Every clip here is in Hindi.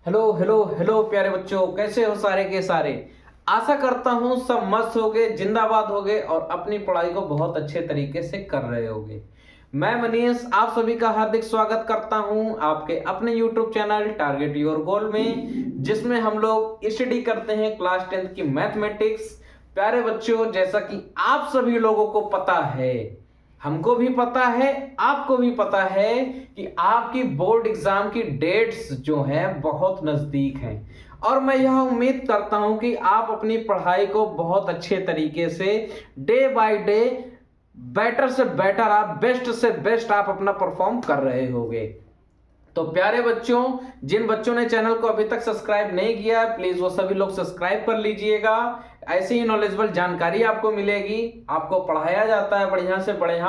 हेलो हेलो हेलो प्यारे बच्चों, कैसे हो सारे के सारे। आशा करता हूँ सब मस्त होगे, जिंदाबाद होगे और अपनी पढ़ाई को बहुत अच्छे तरीके से कर रहे होगे। मैं मनीष आप सभी का हार्दिक स्वागत करता हूँ आपके अपने YouTube channel target your goal में, जिसमें हम लोग स्टडी करते हैं क्लास 10th की मैथमेटिक्स। प्यारे बच्चों, जैसा कि आप सभी लोगों को पता है, हमको भी पता है, आपको भी पता है कि आपकी बोर्ड एग्जाम की डेट्स जो हैं बहुत नजदीक हैं। और मैं यह उम्मीद करता हूं कि आप अपनी पढ़ाई को बहुत अच्छे तरीके से डे बाय डे बेटर से बेटर, आप बेस्ट से बेस्ट आप अपना परफॉर्म कर रहे होगे। तो प्यारे बच्चों, जिन बच्चों ने चैनल को अभी तक सब्सक्राइब नहीं किया है, प्लीज वो सभी लोग सब्सक्राइब कर लीजिएगा। ऐसी ही नॉलेजेबल जानकारी आपको मिलेगी, आपको पढ़ाया जाता है बढ़िया से बढ़िया।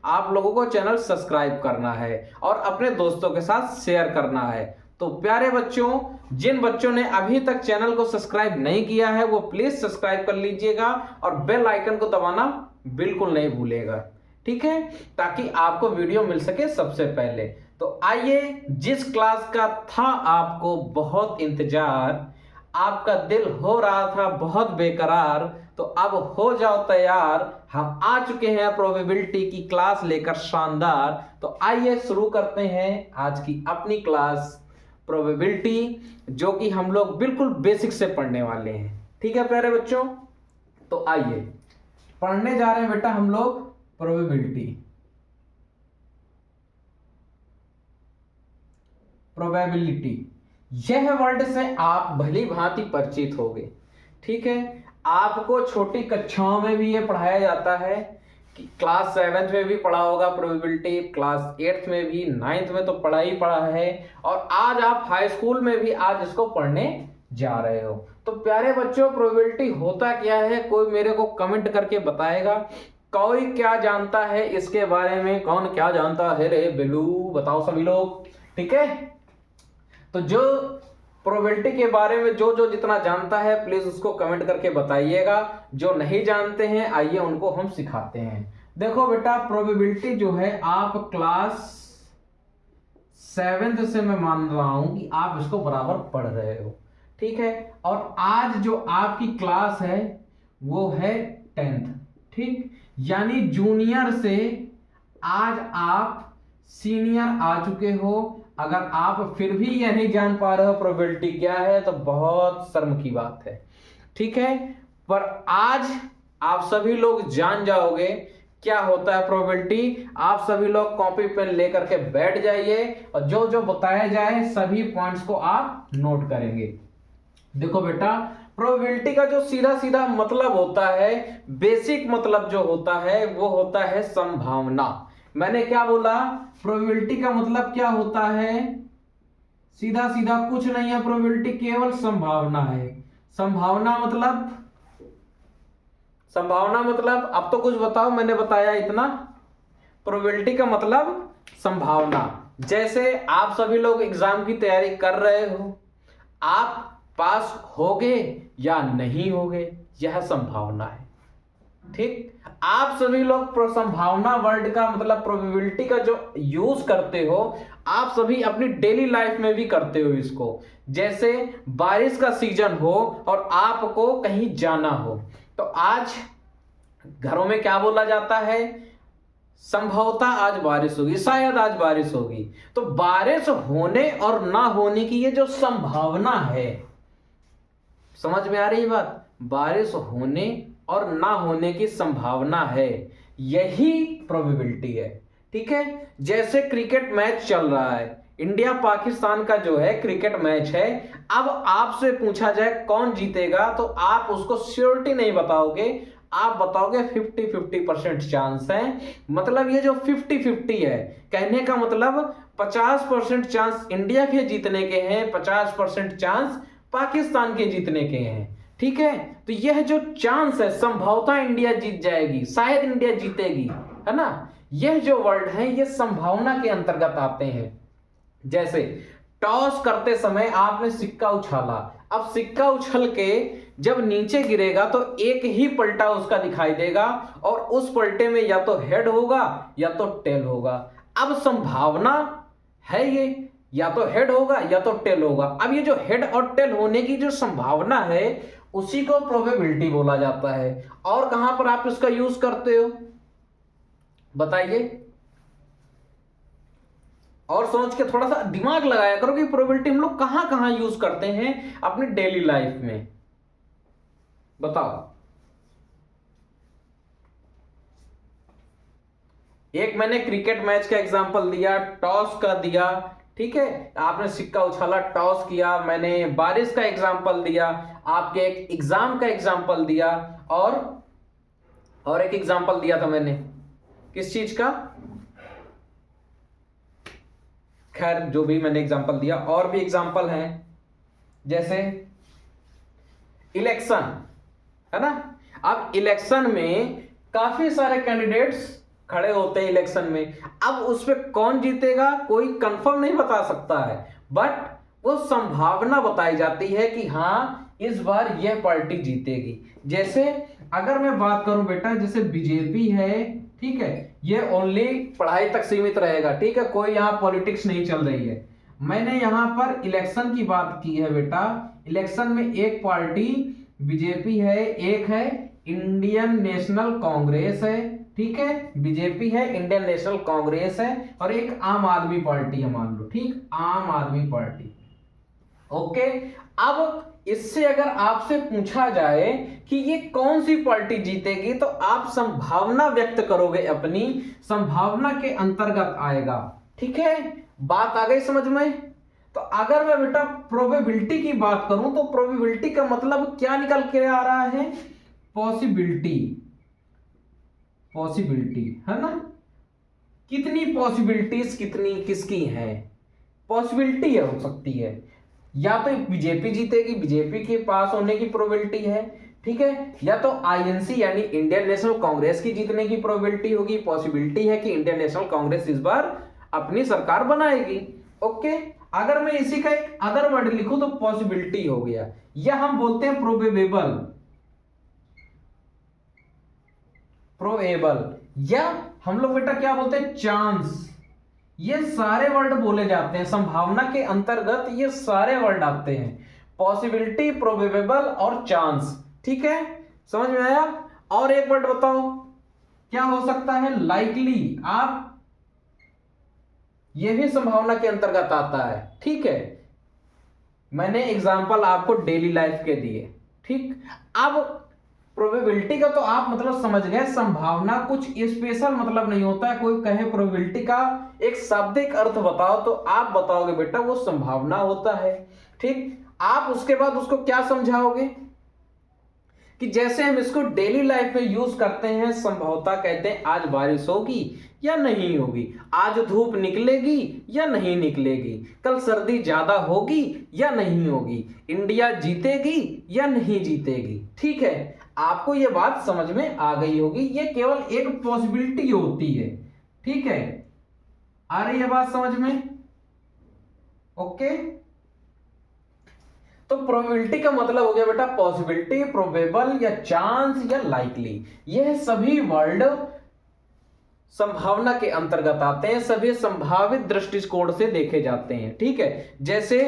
आप लोगों को चैनल सब्सक्राइब करना है और अपने दोस्तों के साथ शेयर करना है। तो प्यारे बच्चों, जिन बच्चों ने अभी तक चैनल को सब्सक्राइब नहीं किया है वो प्लीज सब्सक्राइब कर लीजिएगा और बेल आइकन को दबाना बिल्कुल नहीं भूलेगा, ठीक है, ताकि आपको वीडियो मिल सके सबसे पहले। तो आइए, जिस क्लास का था आपको बहुत इंतजार, आपका दिल हो रहा था बहुत बेकरार, तो अब हो जाओ तैयार। हम आ चुके हैं प्रोबेबिलिटी की क्लास लेकर शानदार। तो आइए शुरू करते हैं आज की अपनी क्लास प्रोबेबिलिटी, जो कि हम लोग बिल्कुल बेसिक से पढ़ने वाले हैं। ठीक है प्यारे बच्चों, तो आइए पढ़ने जा रहे हैं बेटा हम लोग प्रोबेबिलिटी। प्रोबेबिलिटी यह वर्ड से आप भली भांति परिचित होंगे, ठीक है। आपको छोटी कक्षाओं में भी ये पढ़ाया जाता है कि क्लास 7th में भी पढ़ा होगा प्रोबेबिलिटी, क्लास 8th में भी, 9th में तो पढ़ा ही पढ़ा है, और आज आप हाई स्कूल में भी आज इसको पढ़ने जा रहे हो। तो प्यारे बच्चों, प्रोबेबिलिटी होता क्या है, कोई मेरे को कमेंट करके बताएगा। कोई क्या जानता है इसके बारे में? कौन क्या जानता है रे बेलू, बताओ सभी लोग, ठीक है। तो जो प्रोबेबिलिटी के बारे में जो जो जितना जानता है प्लीज उसको कमेंट करके बताइएगा। जो नहीं जानते हैं आइए उनको हम सिखाते हैं। देखो बेटा, प्रोबेबिलिटी जो है आप क्लास 7th से मैं मान रहा हूं कि आप इसको बराबर पढ़ रहे हो, ठीक है। और आज जो आपकी क्लास है वो है 10th, ठीक, यानी जूनियर से आज आप सीनियर आ चुके हो। अगर आप फिर भी यह नहीं जान पा रहे हो प्रोबेबिलिटी क्या है तो बहुत शर्म की बात है, ठीक है। पर आज आप सभी लोग जान जाओगे क्या होता है प्रोबेबिलिटी। आप सभी लोग कॉपी पेन लेकर के बैठ जाइए और जो जो बताया जाए सभी पॉइंट्स को आप नोट करेंगे। देखो बेटा, प्रोबेबिलिटी का जो सीधा सीधा मतलब होता है, बेसिक मतलब जो होता है वो होता है संभावना। मैंने क्या बोला? प्रोबेबिलिटी का मतलब क्या होता है? सीधा सीधा कुछ नहीं है, प्रोबेबिलिटी केवल संभावना है। संभावना मतलब अब तो कुछ बताओ, मैंने बताया इतना। प्रोबेबिलिटी का मतलब संभावना। जैसे आप सभी लोग एग्जाम की तैयारी कर रहे हो, आप पास होगे या नहीं होगे यह संभावना है, ठीक। आप सभी लोग संभावना वर्ड का मतलब प्रोबेबिलिटी का जो यूज करते हो, आप सभी अपनी डेली लाइफ में भी करते हो इसको। जैसे बारिश का सीजन हो और आपको कहीं जाना हो, तो आज घरों में क्या बोला जाता है? संभवतः आज बारिश होगी, शायद आज बारिश होगी। तो बारिश होने और ना होने की ये जो संभावना है, समझ में आ रही बात? बारिश होने और ना होने की संभावना है, यही प्रोबेबिलिटी है, ठीक है। जैसे क्रिकेट मैच चल रहा है, इंडिया पाकिस्तान का जो है क्रिकेट मैच है। अब आपसे पूछा जाए कौन जीतेगा तो आप उसको श्योरिटी नहीं बताओगे, आप बताओगे 50-50% चांस है। मतलब ये जो 50-50 है, कहने का मतलब 50% चांस इंडिया के जीतने के हैं, 50% चांस पाकिस्तान के जीतने के हैं, ठीक है। तो यह जो चांस है, संभवतः इंडिया जीत जाएगी, शायद इंडिया जीतेगी, है ना, यह जो वर्ड है ये संभावना के अंतर्गत आते हैं। जैसे टॉस करते समय आपने सिक्का उछाला, अब सिक्का उछल के जब नीचे गिरेगा तो एक ही पलटा उसका दिखाई देगा और उस पलटे में या तो हेड होगा या तो टेल होगा। अब संभावना है या तो हेड होगा या तो टेल होगा। अब ये जो हेड और टेल होने की जो संभावना है उसी को प्रोबेबिलिटी बोला जाता है। और कहां पर आप इसका यूज करते हो बताइए, और सोच के थोड़ा सा दिमाग लगाया करो कि प्रोबेबिलिटी हम लोग कहां कहां यूज करते हैं अपनी डेली लाइफ में, बताओ। एक मैंने क्रिकेट मैच का एग्जांपल दिया, टॉस का दिया, ठीक है, आपने सिक्का उछाला, टॉस किया, मैंने बारिश का एग्जांपल दिया, आपके एक एग्जाम का एग्जांपल दिया, और एक एग्जांपल दिया था मैंने किस चीज का, खैर जो भी मैंने एग्जांपल दिया, और भी एग्जांपल हैं जैसे इलेक्शन, है ना। अब इलेक्शन में काफी सारे कैंडिडेट्स खड़े होते हैं इलेक्शन में। अब उसमें कौन जीतेगा कोई कंफर्म नहीं बता सकता है, बट वो संभावना बताई जाती है कि हाँ इस बार यह पार्टी जीतेगी। जैसे अगर मैं बात करूं बेटा, जैसे बीजेपी है, ठीक है, ये ओनली पढ़ाई तक सीमित रहेगा, ठीक है, कोई यहाँ पॉलिटिक्स नहीं चल रही है। मैंने यहाँ पर इलेक्शन की बात की है बेटा। इलेक्शन में एक पार्टी बीजेपी है, एक है इंडियन नेशनल कांग्रेस है, ठीक है, बीजेपी है, इंडियन नेशनल कांग्रेस है, और एक आम आदमी पार्टी है, मान लो, ठीक, आम आदमी पार्टी। ओके, अब इससे अगर आपसे पूछा जाए कि ये कौन सी पार्टी जीतेगी तो आप संभावना व्यक्त करोगे, अपनी संभावना के अंतर्गत आएगा, ठीक है। बात आ गई समझ में। तो अगर मैं बेटा प्रोबेबिलिटी की बात करूं तो प्रोबेबिलिटी का मतलब क्या निकल के आ रहा है, पॉसिबिलिटी, पॉसिबिलिटी, है ना। कितनी पॉसिबिलिटीज कितनी किसकी है, पॉसिबिलिटी है, हो सकती है या तो बीजेपी जीतेगी, बीजेपी के पास होने की प्रोबेबिलिटी है, ठीक है, या तो आईएनसी यानी इंडियन नेशनल कांग्रेस की जीतने की प्रोबेबिलिटी होगी, पॉसिबिलिटी है कि इंडियन नेशनल कांग्रेस इस बार अपनी सरकार बनाएगी। ओके, अगर मैं इसी का एक अदर वर्ड लिखूं तो पॉसिबिलिटी हो गया, या हम बोलते हैं प्रोबेबल, प्रोबेबल, या हम लोग बेटा क्या बोलते हैं, चांस। ये सारे वर्ड बोले जाते हैं, संभावना के अंतर्गत ये सारे वर्ड आते हैं, पॉसिबिलिटी, प्रोबेबल और चांस, ठीक है, समझ में आया। और एक वर्ड बताओ क्या हो सकता है, लाइकली, आप ये भी संभावना के अंतर्गत आता है, ठीक है। मैंने एग्जांपल आपको डेली लाइफ के दिए, ठीक। अब प्रोबेबिलिटी का तो आप मतलब समझ गए, संभावना कुछ स्पेशल मतलब नहीं होता है। कोई कहे प्रोबेबिलिटी का एक शाब्दिक अर्थ बताओ तो आप बताओगे बेटा वो संभावना होता है, ठीक। आप उसके बाद उसको क्या समझाओगे कि जैसे हम इसको डेली लाइफ में यूज करते हैं, संभवतः कहते हैं आज बारिश होगी या नहीं होगी, आज धूप निकलेगी या नहीं निकलेगी, कल सर्दी ज्यादा होगी या नहीं होगी, इंडिया जीतेगी या नहीं जीतेगी, ठीक है। आपको यह बात समझ में आ गई होगी, ये केवल एक पॉसिबिलिटी होती है, ठीक है। आ रही है बात समझ में, ओके। तो प्रोबेबिलिटी का मतलब हो गया बेटा पॉसिबिलिटी, प्रोबेबल या चांस या लाइकली, यह सभी वर्ड संभावना के अंतर्गत आते हैं, सभी संभावित दृष्टिकोण से देखे जाते हैं, ठीक है। जैसे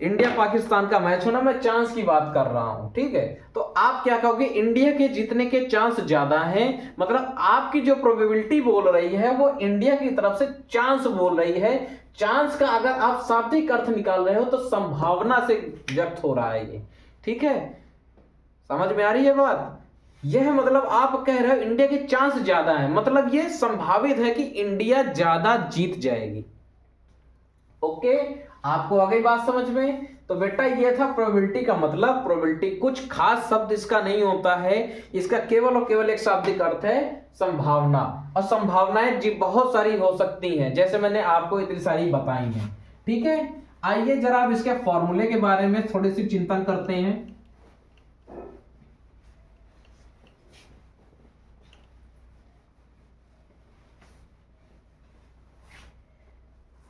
इंडिया पाकिस्तान का मैच होना, मैं चांस की बात कर रहा हूं, ठीक है, तो आप क्या कहोगे, इंडिया के जीतने के चांस ज्यादा हैं, मतलब आपकी जो प्रोबेबिलिटी बोल रही है वो इंडिया की तरफ से चांस बोल रही है। चांस का अगर आप शाब्दिक अर्थ निकाल रहे हो तो संभावना से व्यक्त हो रहा है ये, ठीक है, समझ में आ रही है बात। यह मतलब आप कह रहे हो इंडिया के चांस ज्यादा है, मतलब यह संभावित है कि इंडिया ज्यादा जीत जाएगी, ओके। आपको आ गई बात समझ में। तो बेटा ये था प्रोबेबिलिटी का मतलब। प्रोबेबिलिटी कुछ खास शब्द इसका नहीं होता है, इसका केवल और केवल एक शाब्दिक अर्थ है संभावना, और संभावनाएं जी बहुत सारी हो सकती हैं, जैसे मैंने आपको इतनी सारी बताई हैं, ठीक है। आइए जरा अब इसके फॉर्मूले के बारे में थोड़ी सी चिंतन करते हैं।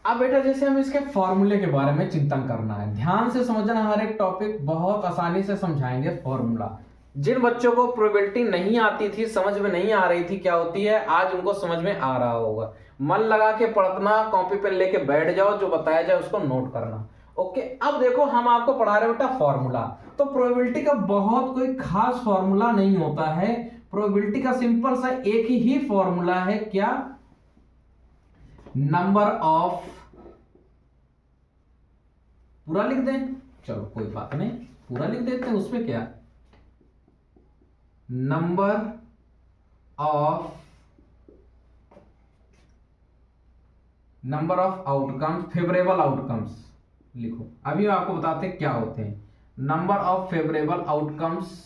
अब बेटा जैसे हम इसके फॉर्मूले के बारे में चिंतन करना है, ध्यान से समझना, हर एक टॉपिक बहुत आसानी से समझाएंगे। फॉर्मूला, जिन बच्चों को प्रोबेबिलिटी नहीं आती थी, समझ में नहीं आ रही थी क्या होती है, आज उनको समझ में आ रहा होगा। मन लगा के पढ़ना, कॉपी पेन लेके बैठ जाओ, जो बताया जाए उसको नोट करना। ओके, अब देखो हम आपको पढ़ा रहे बेटा फॉर्मूला। तो प्रोबेबिलिटी का बहुत कोई खास फॉर्मूला नहीं होता है। प्रोबेबिलिटी का सिंपल सा एक ही फॉर्मूला है, क्या? नंबर ऑफ, पूरा लिख दें, चलो कोई बात नहीं, पूरा लिख देते हैं, उसमें क्या, number of outcomes, favourable outcomes लिखो। अभी आपको बताते क्या होते हैं। Number of favourable outcomes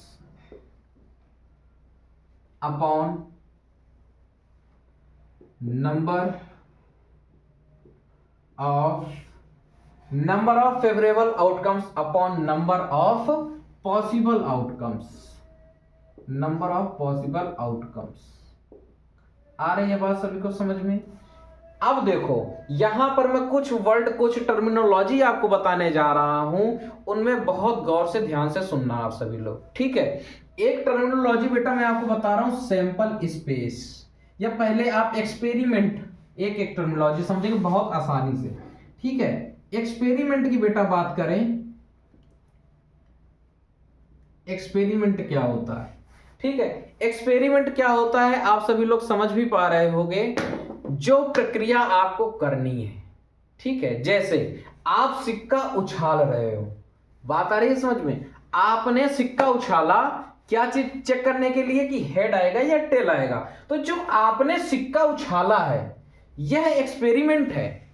upon number of favourable outcomes upon number of possible outcomes, number of possible outcomes. आ रही है बात सभी को समझ में? अब देखो यहां पर मैं कुछ वर्ड, कुछ टर्मिनोलॉजी आपको बताने जा रहा हूं, उनमें बहुत गौर से ध्यान से सुनना आप सभी लोग, ठीक है? एक टर्मिनोलॉजी बेटा मैं आपको बता रहा हूं, सैंपल स्पेस, या पहले आप एक्सपेरिमेंट, एक टर्मिनोलॉजी समझेंगे बहुत आसानी से, ठीक है? एक्सपेरिमेंट की बेटा बात करें, एक्सपेरिमेंट क्या होता है, ठीक है? एक्सपेरिमेंट क्या होता है आप सभी लोग समझ भी पा रहे होंगे, जो प्रक्रिया आपको करनी है, ठीक है? जैसे आप सिक्का उछाल रहे हो, बात आ रही है समझ में? आपने सिक्का उछाला, क्या चीज चेक करने के लिए कि हेड आएगा या टेल आएगा। तो जो आपने सिक्का उछाला है यह एक्सपेरिमेंट है,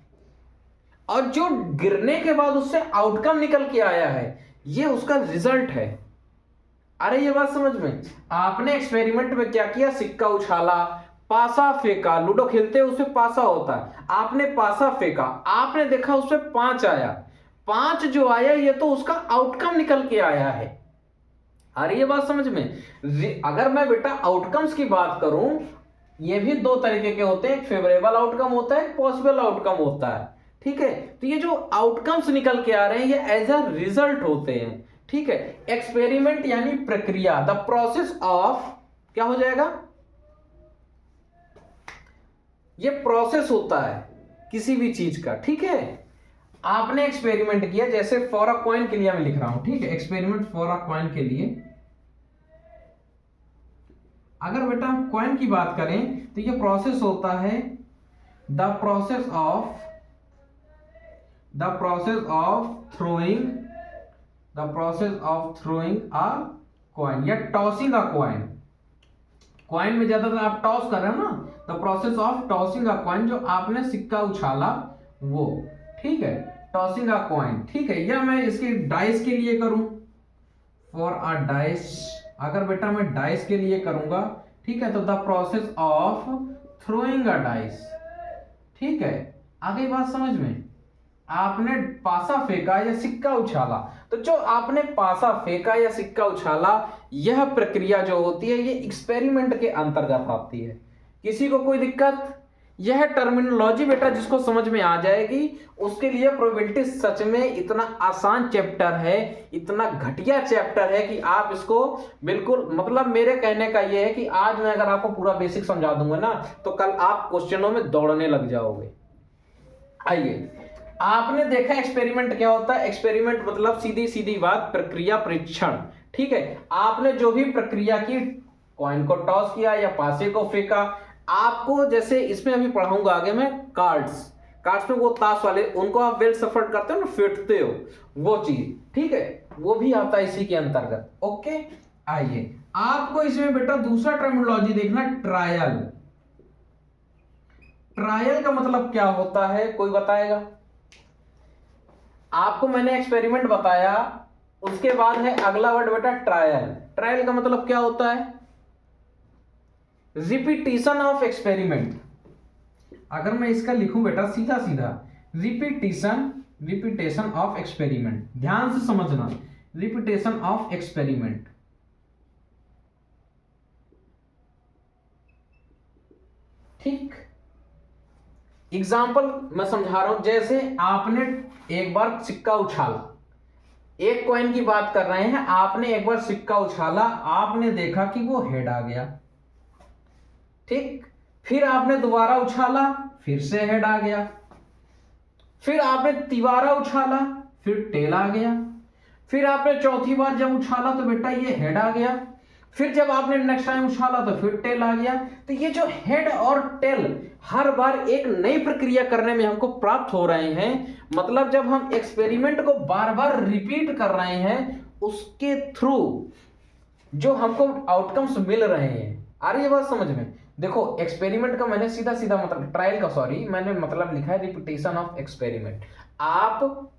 और जो गिरने के बाद उससे आउटकम निकल के आया है यह उसका रिजल्ट है। अरे ये बात समझ में? आपने एक्सपेरिमेंट में क्या किया, सिक्का उछाला, पासा फेंका, लूडो खेलते हैं उसमें पासा होता है, आपने पासा फेंका, आपने देखा उसमें 5 आया, 5 जो आया ये तो उसका आउटकम निकल के आया है। अरे ये बात समझ में? अगर मैं बेटा आउटकम्स की बात करूं, ये भी 2 तरीके के होते हैं, एक फेवरेबल आउटकम होता है, एक पॉसिबल आउटकम होता है, ठीक है? तो ये जो आउटकम्स निकल के आ रहे हैं ये एज अ रिजल्ट होते हैं, ठीक है? एक्सपेरिमेंट यानी प्रक्रिया, द प्रोसेस ऑफ, क्या हो जाएगा, ये प्रोसेस होता है किसी भी चीज का, ठीक है? आपने एक्सपेरिमेंट किया, जैसे फॉर अ कॉइन के लिए मैं लिख रहा हूं, ठीक है? एक्सपेरिमेंट फॉर अ कॉइन के लिए, अगर बेटा हम कॉइन की बात करें तो ये प्रोसेस होता है the process of throwing a coin या टॉसिंग अ कॉइन। कॉइन में ज्यादातर आप टॉस कर रहे हो ना, the process of tossing a coin, जो आपने सिक्का उछाला वो, ठीक है? टॉसिंग अ कॉइन, ठीक है? या मैं इसके डाइस के लिए करूं, फॉर अ डाइस, अगर बेटा मैं डाइस के लिए करूंगा, ठीक है? तो the process of throwing a dice, ठीक है? आगे बात समझ में? आपने पासा फेंका या सिक्का उछाला, तो जो आपने पासा फेंका या सिक्का उछाला यह प्रक्रिया जो होती है ये एक्सपेरिमेंट के अंतर्गत आती है। किसी को कोई दिक्कत? यह टर्मिनोलॉजी बेटा जिसको समझ में आ जाएगी उसके लिए प्रोबेबिलिटी सच में इतना आसान चैप्टर है, इतना घटिया चैप्टर है कि आप इसको बिल्कुल, मतलब मेरे कहने का यह है कि आज मैं अगर आपको पूरा बेसिक समझा दूंगा ना तो कल आप क्वेश्चनों में दौड़ने लग जाओगे। आइए, आपने देखा एक्सपेरिमेंट क्या होता है? एक्सपेरिमेंट मतलब सीधी सीधी बात, प्रक्रिया, परीक्षण, ठीक है? आपने जो भी प्रक्रिया की, कॉइन को टॉस किया या पासे को फेंका, आपको जैसे इसमें अभी पढ़ाऊंगा आगे मैं, कार्ड्स में वो ताश वाले, उनको आप वेल सफल करते हो ना, फेंटते हो, वो चीज, ठीक है? वो भी आता है इसी के अंतर्गत। ओके, आइए आपको इसमें बेटा दूसरा टर्मिनोलॉजी देखना, ट्रायल। ट्रायल का मतलब क्या होता है, कोई बताएगा? आपको मैंने एक्सपेरिमेंट बताया, उसके बाद है अगला वर्ड बेटा ट्रायल। ट्रायल का मतलब क्या होता है? Repetition of experiment. अगर मैं इसका लिखूं बेटा सीधा सीधा, रिपीटेशन ऑफ एक्सपेरिमेंट, ध्यान से समझना, रिपीटेशन ऑफ एक्सपेरिमेंट, ठीक? एग्जाम्पल मैं समझा रहा हूं, जैसे आपने एक बार सिक्का उछाला, एक कॉइन की बात कर रहे हैं, आपने एक बार सिक्का उछाला, आपने देखा कि वो हेड आ गया, ठीक? फिर आपने दोबारा उछाला, फिर से हेड आ गया। फिर आपने तिबारा उछाला, फिर टेल आ गया। फिर आपने चौथी बार जब उछाला तो बेटा ये हेड आ गया। फिर जब आपने नेक्स्ट टाइम उछाला तो फिर टेल आ गया। तो ये जो हेड और टेल हर बार एक नई प्रक्रिया करने में हमको प्राप्त हो रहे हैं, मतलब जब हम एक्सपेरिमेंट को बार बार रिपीट कर रहे हैं उसके थ्रू जो हमको आउटकम्स मिल रहे हैं। आ रही है बात समझ में? देखो एक्सपेरिमेंट का मैंने सीधा सीधा मतलब ट्रायल का सॉरी मैंने मतलब लिखा है रिपीटेशन ऑफ एक्सपेरिमेंट। आप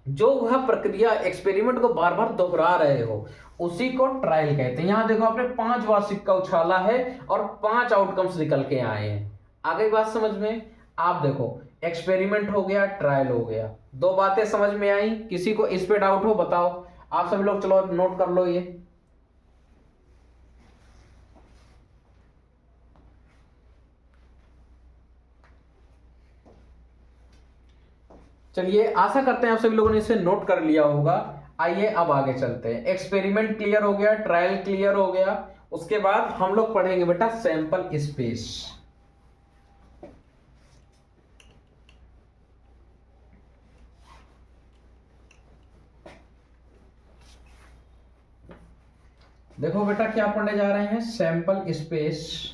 जो वह प्रक्रिया एक्सपेरिमेंट को बार बार दोहरा रहे हो उसी को ट्रायल कहते हैं। यहां देखो आपने 5 बार सिक्का उछाला है और 5 आउटकम्स निकल के आए हैं। आ गई बात समझ में? आप देखो एक्सपेरिमेंट हो गया, ट्रायल हो गया, 2 बातें समझ में आई। किसी को इस पे डाउट हो बताओ? आप सभी लोग चलो नोट कर लो ये। चलिए आशा करते हैं आप सभी लोगों ने इसे नोट कर लिया होगा। आइए अब आगे चलते हैं। एक्सपेरिमेंट क्लियर हो गया, ट्रायल क्लियर हो गया, उसके बाद हम लोग पढ़ेंगे बेटा सैंपल स्पेस। देखो बेटा क्या पढ़ने जा रहे हैं, सैंपल स्पेस।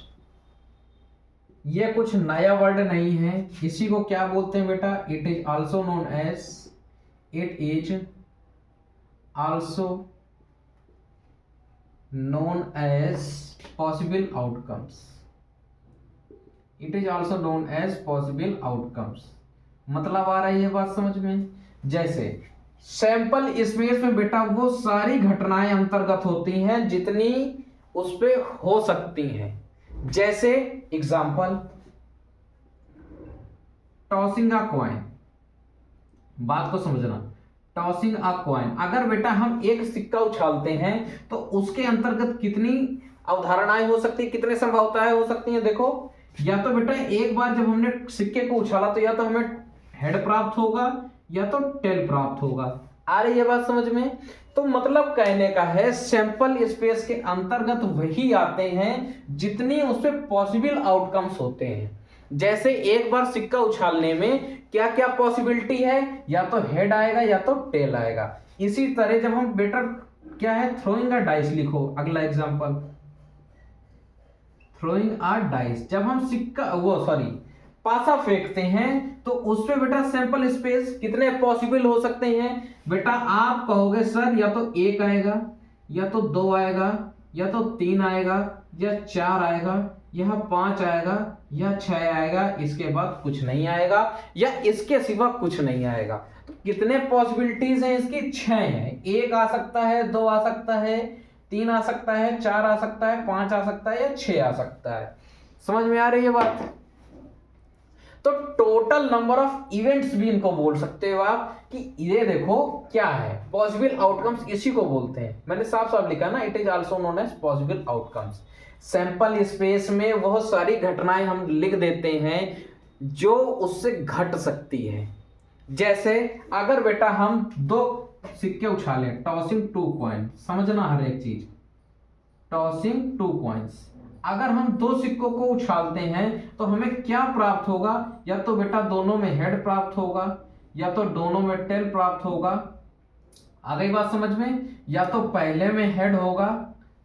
ये कुछ नया वर्ड नहीं है। इसी को क्या बोलते हैं बेटा? It is also known as, it is also known as possible outcomes. It is also known as possible outcomes. मतलब आ रही है बात समझ में? जैसे सैंपल स्पेस में बेटा वो सारी घटनाएं अंतर्गत होती हैं जितनी उस पे हो सकती हैं। जैसे एग्जाम्पल टॉसिंग अ कॉइन, बात को समझना। टॉसिंग अ कॉइन, अगर बेटा हम एक सिक्का उछालते हैं तो उसके अंतर्गत कितनी अवधारणाएं हो सकती है, कितने संभावनाएं हो सकती हैं? देखो या तो बेटा एक बार जब हमने सिक्के को उछाला तो या तो हमें हेड प्राप्त होगा या तो टेल प्राप्त होगा। आ रही है बात समझ में? तो मतलब कहने का है सैंपल स्पेस के अंतर्गत वही आते हैं जितनी उसपे पॉसिबल आउटकम्स होते हैं। जैसे एक बार सिक्का उछालने में क्या क्या पॉसिबिलिटी है, या तो हेड आएगा या तो टेल आएगा। इसी तरह जब हम बेटा क्या है थ्रोइंग अ डाइस, लिखो अगला एग्जांपल थ्रोइंग अ डाइस। जब हम सिक्का वो सॉरी पासा फेंकते हैं तो उसपे बेटा सैंपल स्पेस कितने पॉसिबल हो सकते हैं? बेटा आप कहोगे सर या तो 1 आएगा या तो 2 आएगा या तो 3 आएगा या 4 आएगा या 5 आएगा या 6 आएगा, इसके बाद कुछ नहीं आएगा या इसके सिवा कुछ नहीं आएगा। तो कितने पॉसिबिलिटीज हैं इसकी? 6 हैं। 1 आ सकता है, 2 आ सकता है, 3 आ सकता है, 4 आ सकता है, 5 आ सकता है या 6 आ सकता है। समझ में आ रही है बात? तो टोटल नंबर ऑफ इवेंट्स भी इनको बोल सकते हो आप कि ये देखो क्या है पॉसिबल आउटकम्स, इसी को बोलते हैं। मैंने साफ साफ लिखा ना, it is also known as possible outcomes. Sample space में वह सारी घटनाएं हम लिख देते हैं जो उससे घट सकती है। जैसे अगर बेटा हम 2 सिक्के उछाले, टॉसिंग 2 कॉइन, समझना हर एक चीज, टॉसिंग 2 कॉइन्स। अगर हम 2 सिक्कों को उछालते हैं तो हमें क्या प्राप्त होगा? या तो बेटा दोनों में हेड प्राप्त होगा या तो दोनों में टेल प्राप्त होगा। आ गई बात समझ में? या तो पहले में हेड होगा,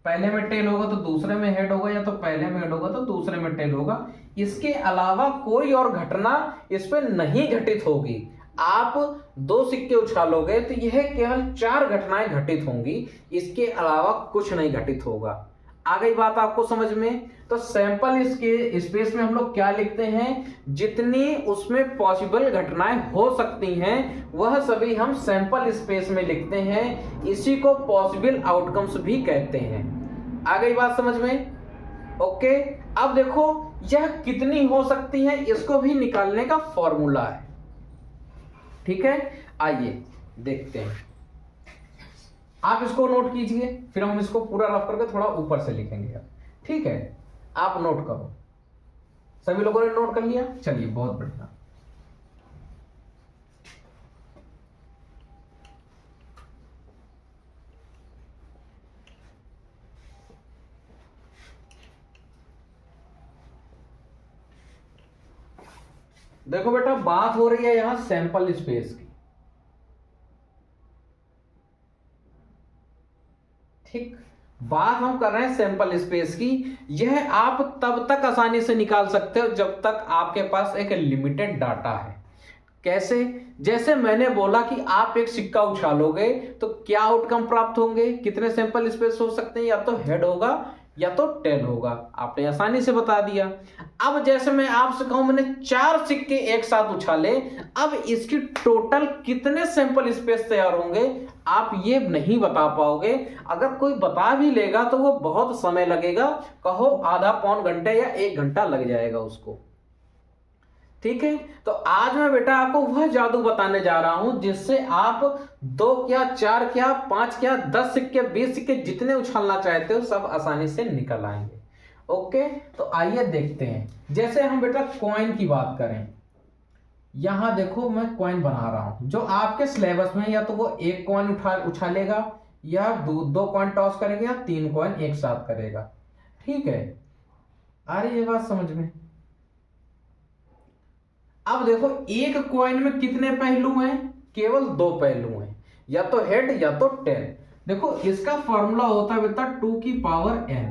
पहले में टेल होगा तो दूसरे में हेड होगा, या तो पहले में हेड होगा तो दूसरे में टेल होगा। इसके अलावा कोई और घटना इस पर नहीं घटित होगी। आप 2 सिक्के उछालोगे तो यह केवल 4 घटनाएं घटित होंगी, इसके अलावा कुछ नहीं घटित होगा। आ गई बात आपको समझ में? तो सैंपल इसके स्पेस में हम लोग क्या लिखते हैं? जितनी उसमें पॉसिबल घटनाएं हो सकती हैं वह सभी हम सैंपल स्पेस में लिखते हैं। इसी को पॉसिबल आउटकम्स भी कहते हैं। आ गई बात समझ में? ओके, अब देखो यह कितनी हो सकती है इसको भी निकालने का फॉर्मूला है। ठीक है, आइए देखते हैं। आप इसको नोट कीजिए, फिर हम इसको पूरा रफ करके थोड़ा ऊपर से लिखेंगे अब। ठीक है, आप नोट करो। सभी लोगों ने नोट कर लिया? चलिए बहुत बढ़िया। देखो बेटा, बात हो रही है यहां सैंपल स्पेस की, ठीक। बात हम कर रहे हैं सैंपल स्पेस की। यह आप तब तक आसानी से निकाल सकते हो जब तक आपके पास एक लिमिटेड डाटा है। कैसे? जैसे मैंने बोला कि आप एक सिक्का उछालोगे तो क्या आउटकम प्राप्त होंगे, कितने सैंपल स्पेस हो सकते हैं, या तो हेड होगा या तो टेल होगा। आपने आसानी से बता दिया। अब जैसे मैं आपसे कहूं मैंने 4 सिक्के एक साथ उछाले, अब इसकी टोटल कितने सैंपल स्पेस तैयार होंगे आप ये नहीं बता पाओगे। अगर कोई बता भी लेगा तो वो बहुत समय लगेगा, कहो आधा पौन घंटे या 1 घंटा लग जाएगा उसको, ठीक है। तो आज मैं बेटा आपको वह जादू बताने जा रहा हूं जिससे आप 2 क्या 4 क्या 5 क्या 10 सिक्के 20 सिक्के जितने उछालना चाहते हो सब आसानी से निकल आएंगे। ओके, तो आइए देखते हैं। जैसे हम बेटा कॉइन की बात करें, यहां देखो मैं कॉइन बना रहा हूं जो आपके सिलेबस में या तो वो 1 कॉइन उछालेगा या 2 कॉइन टॉस करेगा या 3 कॉइन एक साथ करेगा, ठीक है। आ रही है बात समझ में? अब देखो एक कॉइन में कितने पहलू हैं? केवल 2 पहलू हैं, या तो हेड या तो टेल। देखो इसका फॉर्मूला होता है बेटा 2 की पावर n।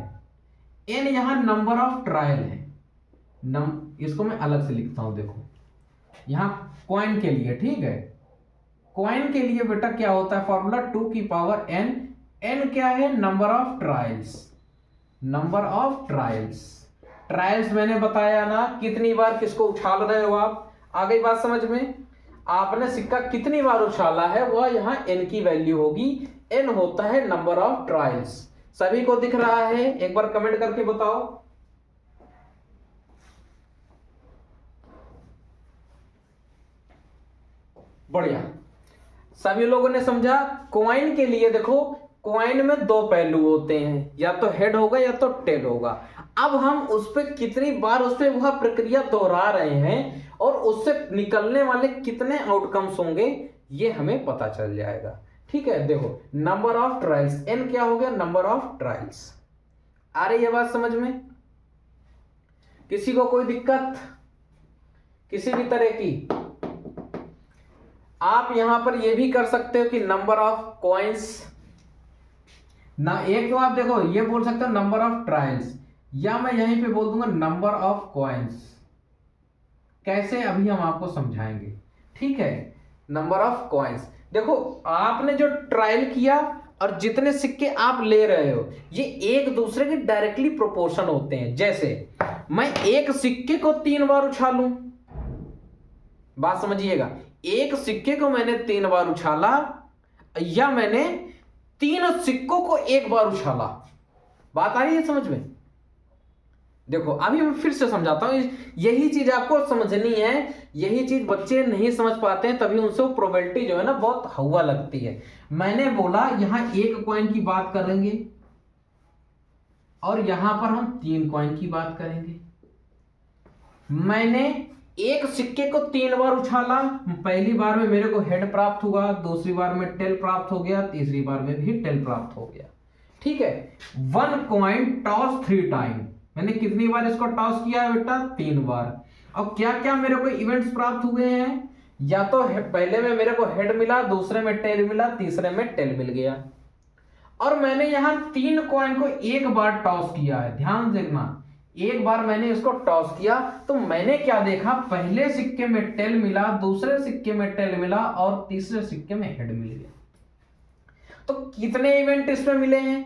n यहां नंबर ऑफ ट्रायल है। इसको मैं अलग से लिखता हूं, देखो यहां कॉइन के लिए, ठीक है। कॉइन के लिए बेटा क्या होता है फॉर्मूला 2 की पावर n। n क्या है? Number of trials. Number of trials, trials मैंने बताया ना, कितनी बार किसको उछाल रहे हो आप। आ गई बात समझ में? आपने सिक्का कितनी बार उछाला है वह यहां n की वैल्यू होगी। n होता है नंबर ऑफ ट्रायल्स। सभी को दिख रहा है? एक बार कमेंट करके बताओ। बढ़िया, सभी लोगों ने समझा। कॉइन के लिए देखो, कॉइन में 2 पहलू होते हैं, या तो हेड होगा या तो टेल होगा। अब हम उस पर कितनी बार उस पर वह प्रक्रिया दोहरा रहे हैं और उससे निकलने वाले कितने आउटकम्स होंगे ये हमें पता चल जाएगा, ठीक है। देखो नंबर ऑफ ट्रायल्स, n क्या हो गया? Number of trials. आ रही है बात समझ में? किसी को कोई दिक्कत किसी भी तरह की? आप यहां पर यह भी कर सकते हो कि नंबर ऑफ कॉइन्स ना, एक तो आप देखो ये बोल सकते हो नंबर ऑफ ट्रायल्स, या मैं यहीं पे बोल दूंगा नंबर ऑफ कॉइन्स। कैसे? अभी हम आपको समझाएंगे, ठीक है। नंबर ऑफ कॉइन्स, देखो आपने जो ट्रायल किया और जितने सिक्के आप ले रहे हो ये एक दूसरे के डायरेक्टली प्रोपोर्शन होते हैं। जैसे मैं एक सिक्के को 3 बार उछालूं, बात समझिएगा, एक सिक्के को मैंने 3 बार उछाला या मैंने 3 सिक्कों को 1 बार उछाला, बात आ रही है समझ में? देखो अभी मैं फिर से समझाता हूं, यही चीज आपको समझनी है। यही चीज बच्चे नहीं समझ पाते हैं, तभी उनसे प्रोबेबिलिटी जो है ना बहुत हवा लगती है। मैंने बोला यहां 1 कॉइन की बात करेंगे और यहां पर हम 3 कॉइन की बात करेंगे। मैंने एक सिक्के को 3 बार उछाला, पहली बार में मेरे को हेड प्राप्त हुआ, दूसरी बार में टेल प्राप्त हो गया, तीसरी बार में भी टेल प्राप्त हो गया, ठीक है। 1 कॉइन टॉस 3 टाइम, मैंने कितनी बार इसको टॉस किया है बेटा? 3 बार। अब क्या क्या मेरे को इवेंट्स प्राप्त हुए हैं? या तो पहले में मेरे को हेड मिला, दूसरे में टेल मिला, तीसरे में टेल मिल गया। और मैंने यहां 3 कॉइन को 1 बार टॉस किया है, ध्यान देखना, 1 बार मैंने इसको टॉस किया तो मैंने क्या देखा? पहले सिक्के में टेल मिला, दूसरे सिक्के में टेल मिला और तीसरे सिक्के में हेड मिल गया। तो कितने इवेंट इसमें मिले हैं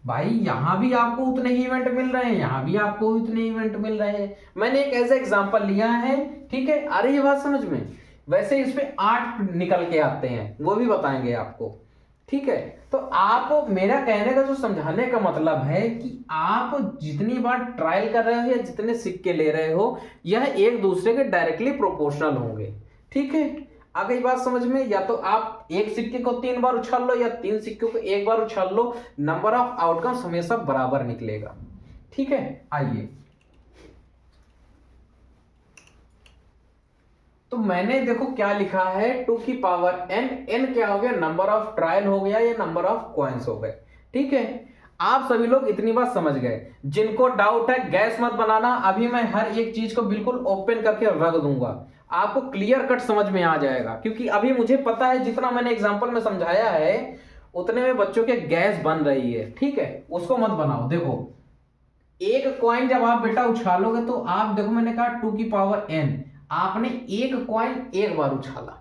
भाई? यहां भी आपको उतने ही इवेंट मिल रहे हैं, यहां भी आपको उतने इवेंट मिल रहे हैं। मैंने एक ऐसा एग्जांपल लिया है, ठीक है। आ रही है बात समझ में? वैसे इस पे 8 निकल के आते हैं, वो भी बताएंगे आपको, ठीक है। तो आप, मेरा कहने का जो समझाने का मतलब है कि आप जितनी बार ट्रायल कर रहे हो या जितने सिक्के ले रहे हो यह एक दूसरे के डायरेक्टली प्रोपोर्शनल होंगे, ठीक है। आ गई बात समझ में? या तो आप एक सिक्के को 3 बार उछाल लो या 3 सिक्कों को 1 बार उछाल लो, नंबर ऑफ आउटकम्स हमेशा बराबर निकलेगा, ठीक है। आइए, तो मैंने देखो क्या लिखा है 2 की पावर n। n क्या हो गया? नंबर ऑफ ट्रायल हो गया या नंबर ऑफ कॉइन्स हो गए, ठीक है। आप सभी लोग इतनी बात समझ गए। जिनको डाउट है गैस मत बनाना, अभी मैं हर एक चीज को बिल्कुल ओपन करके रख दूंगा, आपको क्लियर कट समझ में आ जाएगा। क्योंकि अभी मुझे पता है जितना मैंने एग्जांपल में समझाया है उतने में बच्चों के गैस बन रही है, ठीक है, उसको मत बनाओ। देखो एक कॉइन जब आप बेटा उछालोगे तो आप देखो मैंने कहा 2 की पावर n, आपने एक कॉइन एक बार उछाला,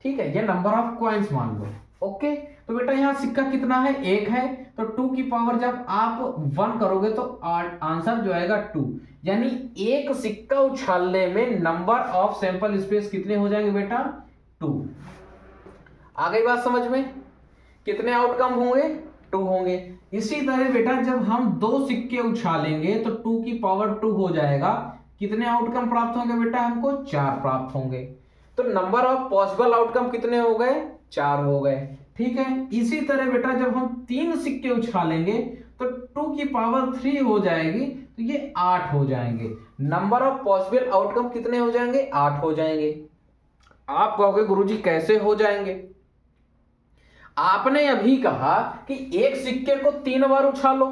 ठीक है, ये नंबर ऑफ कॉइन्स मान लो। ओके, तो बेटा यहाँ सिक्का कितना है, एक है, तो 2 की पावर जब आप 1 करोगे तो आंसर जो आएगा 2, यानी एक सिक्का उछालने में नंबर ऑफ सैंपल स्पेस कितने हो जाएंगे बेटा, 2। आ गई बात समझ में? कितने आउटकम होंगे, 2 होंगे। इसी तरह बेटा जब हम 2 सिक्के उछालेंगे तो 2 की पावर 2 हो जाएगा, कितने आउटकम प्राप्त होंगे बेटा, हमको 4 प्राप्त होंगे। तो नंबर ऑफ पॉसिबल आउटकम कितने हो गए, 4 हो गए, ठीक है। इसी तरह बेटा जब हम 3 सिक्के उछालेंगे तो 2 की पावर 3 हो जाएगी, तो ये 8 हो जाएंगे। नंबर ऑफ पॉसिबल आउटकम कितने हो जाएंगे, 8 हो जाएंगे। आप कहोगे गुरुजी कैसे हो जाएंगे? आपने अभी कहा कि एक सिक्के को 3 बार उछालो,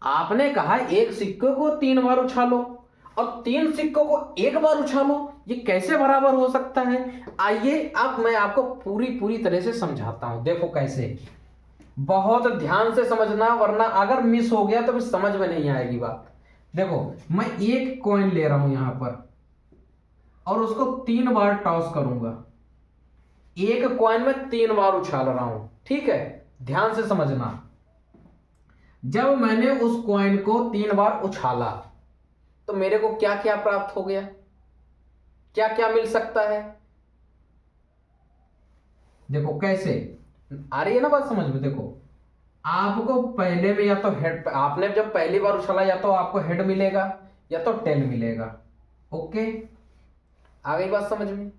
आपने कहा एक सिक्के को 3 बार उछालो और 3 सिक्कों को एक बार उछालो, ये कैसे बराबर हो सकता है? आइए अब मैं आपको पूरी तरह से समझाता हूं। देखो कैसे, बहुत ध्यान से समझना, वरना अगर मिस हो गया तो फिर समझ में नहीं आएगी बात। देखो मैं एक कॉइन ले रहा हूं यहां पर और उसको 3 बार टॉस करूंगा, एक कॉइन में 3 बार उछाल रहा हूं, ठीक है, ध्यान से समझना। जब मैंने उस कॉइन को 3 बार उछाला तो मेरे को क्या क्या प्राप्त हो गया, क्या क्या मिल सकता है? देखो कैसे आ रही है ना बात समझ में? देखो आपको पहले में या तो हेड, आपने जब पहली बार उछाला या तो आपको हेड मिलेगा या तो टेल मिलेगा। ओके, आ गई बात समझ में?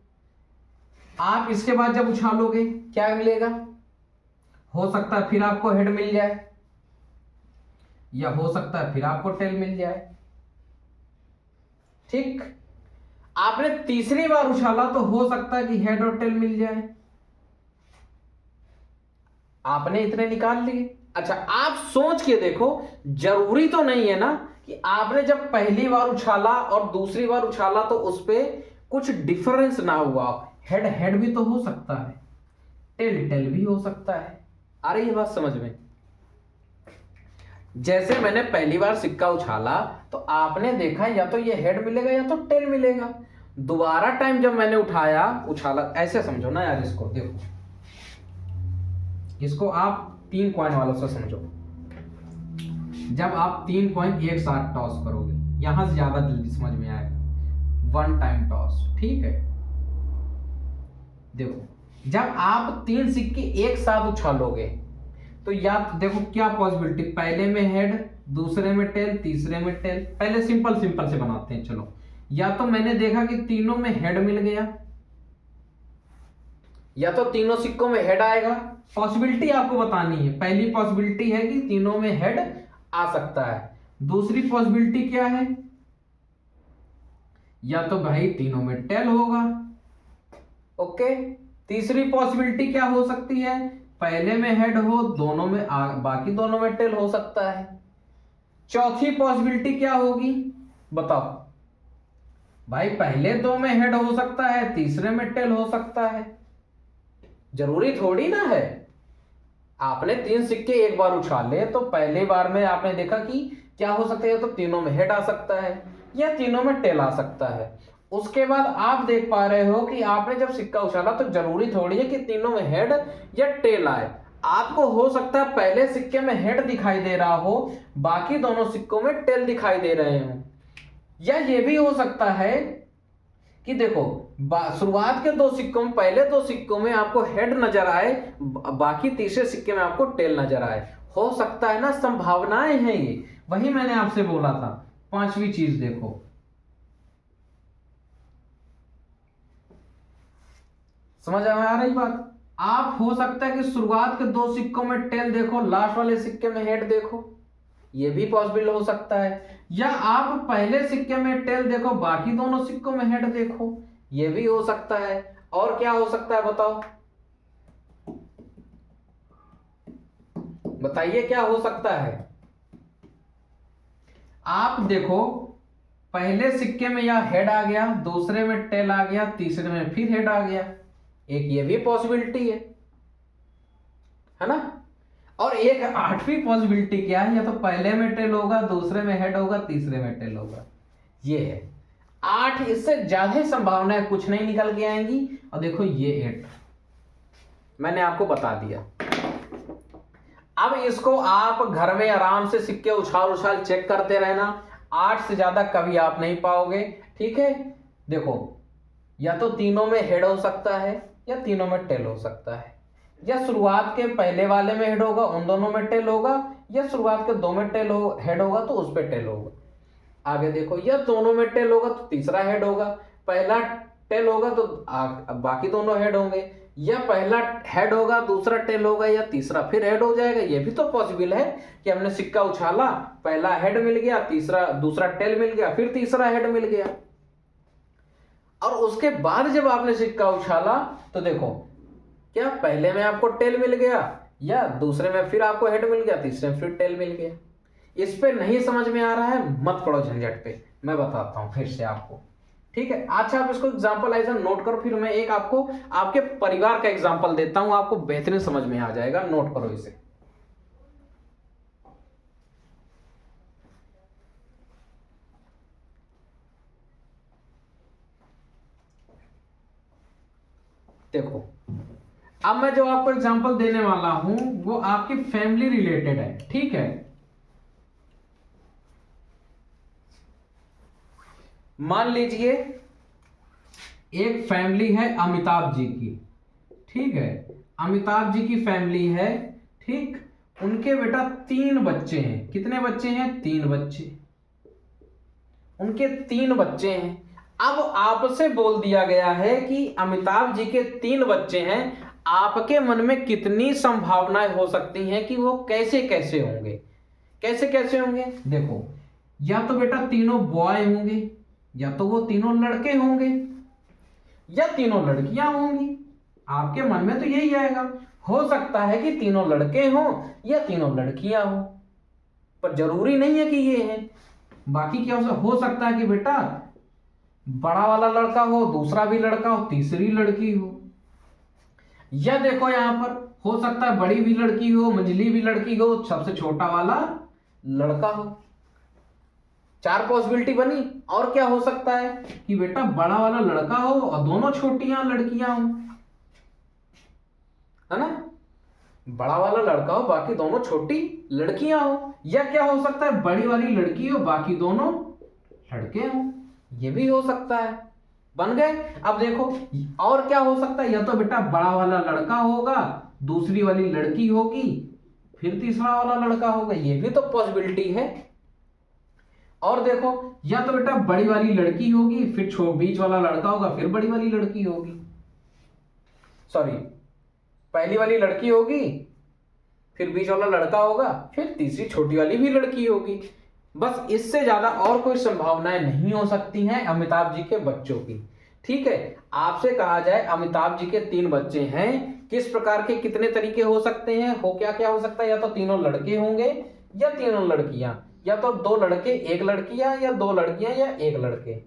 आप इसके बाद जब उछालोगे क्या मिलेगा? हो सकता है फिर आपको हेड मिल जाए या हो सकता है फिर आपको टेल मिल जाए, ठीक। आपने तीसरी बार उछाला तो हो सकता है कि हेड और टेल मिल जाए, आपने इतने निकाल लिए। अच्छा आप सोच के देखो, जरूरी तो नहीं है ना कि आपने जब पहली बार उछाला और दूसरी बार उछाला तो उस पर कुछ डिफरेंस ना हुआ, हेड हेड भी तो हो सकता है, टेल टेल भी हो सकता है। आ रही है बात समझ में? जैसे मैंने पहली बार सिक्का उछाला तो आपने देखा या तो ये हेड मिलेगा या तो टेल मिलेगा। दोबारा टाइम जब मैंने उछाला, ऐसे समझो ना यार, इसको देखो, इसको आप 3 कॉइन वालों से समझो। जब आप 3 कॉइन एक साथ टॉस करोगे, यहां से ज्यादा जल्दी समझ में आएगा, 1 टाइम टॉस, ठीक है। देखो जब आप 3 सिक्के एक साथ उछालोगे तो या देखो क्या पॉसिबिलिटी, पहले में हेड, दूसरे में टेल, तीसरे में टेल। पहले सिंपल से बनाते हैं, चलो। या तो मैंने देखा कि तीनों में हेड मिल गया, या तो तीनों सिक्कों में हेड आएगा। पॉसिबिलिटी आपको बतानी है। पहली पॉसिबिलिटी है कि तीनों में हेड आ सकता है। दूसरी पॉसिबिलिटी क्या है, या तो भाई तीनों में टेल होगा। ओके, तीसरी पॉसिबिलिटी क्या हो सकती है, पहले में हेड हो, दोनों में बाकी दोनों में टेल हो सकता है। चौथी पॉसिबिलिटी क्या होगी बताओ भाई, पहले 2 में हेड हो सकता है, तीसरे में टेल हो सकता है। जरूरी थोड़ी ना है, आपने 3 सिक्के एक बार उछाले तो पहली बार में आपने देखा कि क्या हो सकता है, तो तीनों में हेड आ सकता है या तीनों में टेल आ सकता है। उसके बाद आप देख पा रहे हो कि आपने जब सिक्का उछाला तो जरूरी थोड़ी है कि तीनों में हेड या टेल आए। आपको हो सकता है पहले सिक्के में हेड दिखाई दे रहा हो, बाकी दोनों सिक्कों में टेल दिखाई दे रहे हो। या ये भी हो सकता है कि देखो शुरुआत के 2 सिक्कों में, पहले 2 सिक्कों में आपको हेड नजर आए, बाकी तीसरे सिक्के में आपको टेल नजर आए। हो सकता है ना, संभावनाएं हैं ये। वही मैंने आपसे बोला था। 5वीं चीज देखो, समझ में आ रही बात? आप हो सकता है कि शुरुआत के 2 सिक्कों में टेल देखो, लास्ट वाले सिक्के में हेड देखो, ये भी पॉसिबल हो सकता है। या आप पहले सिक्के में टेल देखो, बाकी दोनों सिक्कों में हेड देखो, ये भी हो सकता है। और क्या हो सकता है बताओ? बताइए क्या हो सकता है। आप देखो, पहले सिक्के में या हेड आ गया, दूसरे में टेल आ गया, तीसरे में फिर हेड आ गया। एक ये भी पॉसिबिलिटी है ना। और एक आठवीं पॉसिबिलिटी क्या है, या तो पहले में टेल होगा, दूसरे में हेड होगा, तीसरे में टेल होगा। ये है 8, इससे ज्यादा संभावनाएं कुछ नहीं निकल के आएंगी। और देखो ये 8 मैंने आपको बता दिया। अब इसको आप घर में आराम से सिक्के उछाल उछाल चेक करते रहना, 8 से ज्यादा कभी आप नहीं पाओगे। ठीक है, देखो या तो तीनों में हेड हो सकता है या तीनों में टेल हो सकता है, या शुरुआत के पहले वाले में हेड होगा, उन दोनों में टेल होगा, या शुरुआत के दो में हेड होगा तो उस पर टेल होगा। आगे देखो, या दोनों में टेल होगा तो तीसरा हेड होगा, पहला टेल होगा तो बाकी दोनों हेड होंगे, या पहला हेड होगा, दूसरा टेल होगा, या तीसरा फिर हेड हो जाएगा। ये भी तो पॉसिबल है कि हमने सिक्का उछाला, पहला हेड मिल गया, दूसरा टेल मिल गया, फिर तीसरा हेड मिल गया। और उसके बाद जब आपने सिक्का उछाला तो देखो, क्या पहले में आपको टेल मिल गया, या दूसरे में फिर आपको हेड मिल गया, तीसरे में फिर टेल मिल गया। इस पे नहीं समझ में आ रहा है, मत पड़ो झंझट पे, मैं बताता हूं फिर से आपको। ठीक है, अच्छा आप इसको एग्जांपल ऐसा नोट करो, फिर मैं एक आपको आपके परिवार का एग्जांपल देता हूं, आपको बेहतरीन समझ में आ जाएगा। नोट करो इसे। देखो, अब मैं जो आपको एग्जांपल देने वाला हूं वो आपकी फैमिली रिलेटेड है। ठीक है, मान लीजिए एक फैमिली है अमिताभ जी की। ठीक है, अमिताभ जी की फैमिली है। ठीक, उनके बेटा 3 बच्चे हैं। कितने बच्चे हैं? 3 बच्चे। उनके 3 बच्चे हैं। अब आपसे बोल दिया गया है कि अमिताभ जी के 3 बच्चे हैं, आपके मन में कितनी संभावनाएं हो सकती हैं कि वो कैसे कैसे होंगे। कैसे कैसे होंगे? देखो, या तो बेटा तीनों बॉय होंगे, या तो वो तीनों लड़के होंगे, या तीनों लड़कियां होंगी। आपके मन में तो यही आएगा। हो सकता है कि तीनों लड़के हों या तीनों लड़कियां हों, पर जरूरी नहीं है कि ये हैं। बाकी क्या हो सकता है कि बेटा बड़ा वाला लड़का हो, दूसरा भी लड़का हो, तीसरी लड़की हो। या देखो यहां पर हो सकता है बड़ी भी लड़की हो, मंझली भी लड़की हो, सबसे छोटा वाला लड़का हो। 4 पॉसिबिलिटी बनी। और क्या हो सकता है कि बेटा बड़ा वाला लड़का हो और दोनों छोटियां लड़कियां हो, है ना। बड़ा वाला लड़का हो, बाकी दोनों छोटी लड़कियां हो। या क्या हो सकता है, बड़ी वाली लड़की हो, बाकी दोनों लड़के हो। ये भी हो सकता है। बन गए। अब देखो और क्या हो सकता है, या तो बेटा बड़ा वाला लड़का होगा, दूसरी वाली लड़की होगी, फिर तीसरा वाला लड़का होगा। ये भी तो पॉसिबिलिटी है। और देखो, या तो बेटा बड़ी वाली लड़की होगी, फिर बीच वाला लड़का होगा, फिर बड़ी वाली लड़की होगी। सॉरी, पहली वाली लड़की होगी, फिर बीच वाला लड़का होगा, फिर तीसरी छोटी वाली भी लड़की होगी। बस इससे ज्यादा और कोई संभावनाएं नहीं हो सकती हैं अमिताभ जी के बच्चों की। ठीक है, आपसे कहा जाए अमिताभ जी के 3 बच्चे हैं, किस प्रकार के कितने तरीके हो सकते हैं, हो क्या क्या हो सकता है। या तो तीनों लड़के होंगे या तीनों लड़कियां, या तो 2 लड़के 1 लड़कियां, या 2 लड़कियां या 1 लड़के।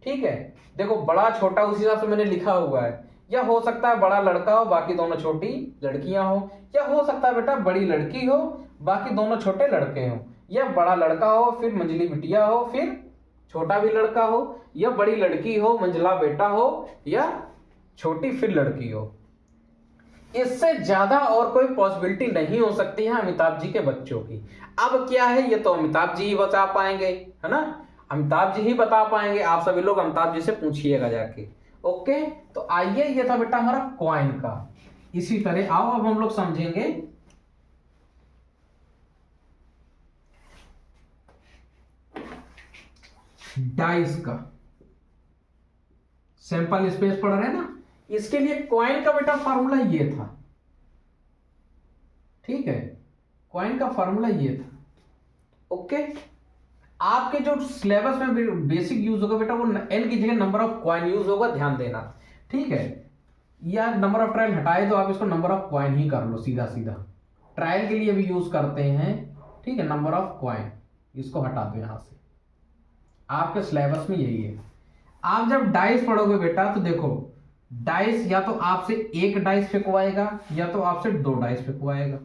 ठीक है, देखो बड़ा छोटा उसी हिसाब से मैंने लिखा हुआ है। या हो सकता है बड़ा लड़का हो, बाकी दोनों छोटी लड़कियां हो। या हो सकता है बेटा बड़ी लड़की हो, बाकी दोनों छोटे लड़के हो। या बड़ा लड़का हो, फिर मंझली बिटिया हो, फिर छोटा भी लड़का हो। या बड़ी लड़की हो, मंझला बेटा हो, या छोटी फिर लड़की हो। इससे ज्यादा और कोई पॉसिबिलिटी नहीं हो सकती है अमिताभ जी के बच्चों की। अब क्या है, ये तो अमिताभ जी ही बता पाएंगे, है ना। अमिताभ जी ही बता पाएंगे। आप सभी लोग अमिताभ जी से पूछिएगा जाके। ओके, तो आइए, ये था बेटा हमारा कॉइन का। इसी तरह आओ अब हम लोग समझेंगे डाइस का। सैंपल स्पेस पढ़ रहे हैं ना, इसके लिए कॉइन का बेटा फार्मूला ये था। ठीक है, कॉइन का फार्मूला ये था। ओके, आपके जो सिलेबस में बेसिक यूज होगा बेटा, वो एन की जगह नंबर ऑफ कॉइन यूज होगा, ध्यान देना। ठीक है, या नंबर ऑफ ट्रायल हटाए तो आप इसको नंबर ऑफ कॉइन ही कर लो सीधा सीधा। ट्रायल के लिए भी यूज करते हैं, ठीक है। नंबर ऑफ कॉइन, इसको हटा दो यहां से, आपके सिलेबस में यही है। आप जब डाइस पढ़ोगे बेटा तो देखो, डाइस या तो आपसे एक डाइस फेंकवाएगा या तो आपसे दो डाइस फेंकवाएगा।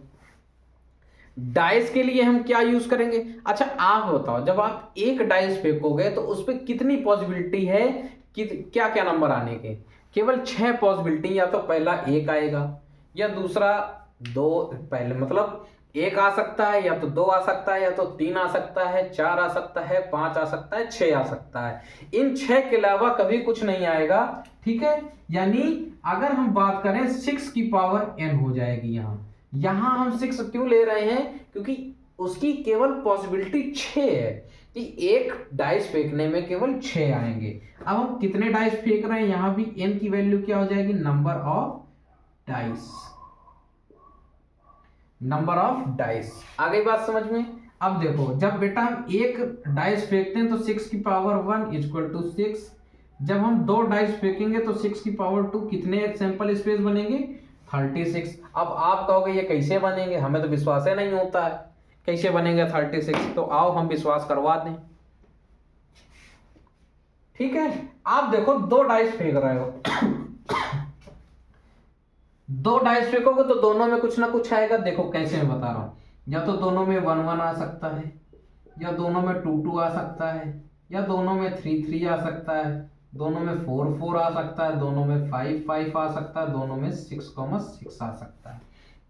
डाइस के लिए हम क्या यूज करेंगे? अच्छा आप बताओ, जब आप एक डाइस फेंकोगे तो उस पर कितनी पॉसिबिलिटी है कि क्या क्या नंबर आने के? केवल 6 पॉसिबिलिटी। या तो पहला एक आएगा, या दूसरा दो, पहले मतलब एक आ सकता है, या तो दो आ सकता है, या तो तीन आ सकता है, चार आ सकता है, पांच आ सकता है, छह आ सकता है। इन छह के अलावा कभी कुछ नहीं आएगा, ठीक है। यानी अगर हम बात करें 6 की पावर n हो जाएगी। यहां हम 6 क्यों ले रहे हैं? क्योंकि उसकी केवल पॉसिबिलिटी 6 है कि एक डाइस फेंकने में केवल 6 आएंगे। अब हम कितने डाइस फेंक रहे हैं, यहां भी n की वैल्यू क्या हो जाएगी? Number of dice, number of dice. आ गई बात समझ में? अब देखो, जब बेटा हम एक डाइस फेंकते हैं तो 6 की पावर 1 इक्वल टू 6। जब हम दो डाइस फेंकेंगे तो 6 की पावर 2, कितने सैंपल स्पेस बनेंगे? 36। अब आप कहोगे ये कैसे बनेंगे, हमें तो विश्वास ही नहीं होता है कैसे बनेंगे 36। तो आओ हम विश्वास करवा दें, ठीक है। आप देखो दो डाइस फेंक रहे हो दो डाइस फेंकोगे तो दोनों में कुछ ना कुछ आएगा। देखो कैसे मैं बता रहा हूं, या तो दोनों में 1 1 आ सकता है, या दोनों में 2 2 आ सकता है, या दोनों में 3 3 आ सकता है, दोनों में 4 4 आ सकता है, दोनों में 5 5 आ सकता है, दोनों में 6 6 आ सकता है।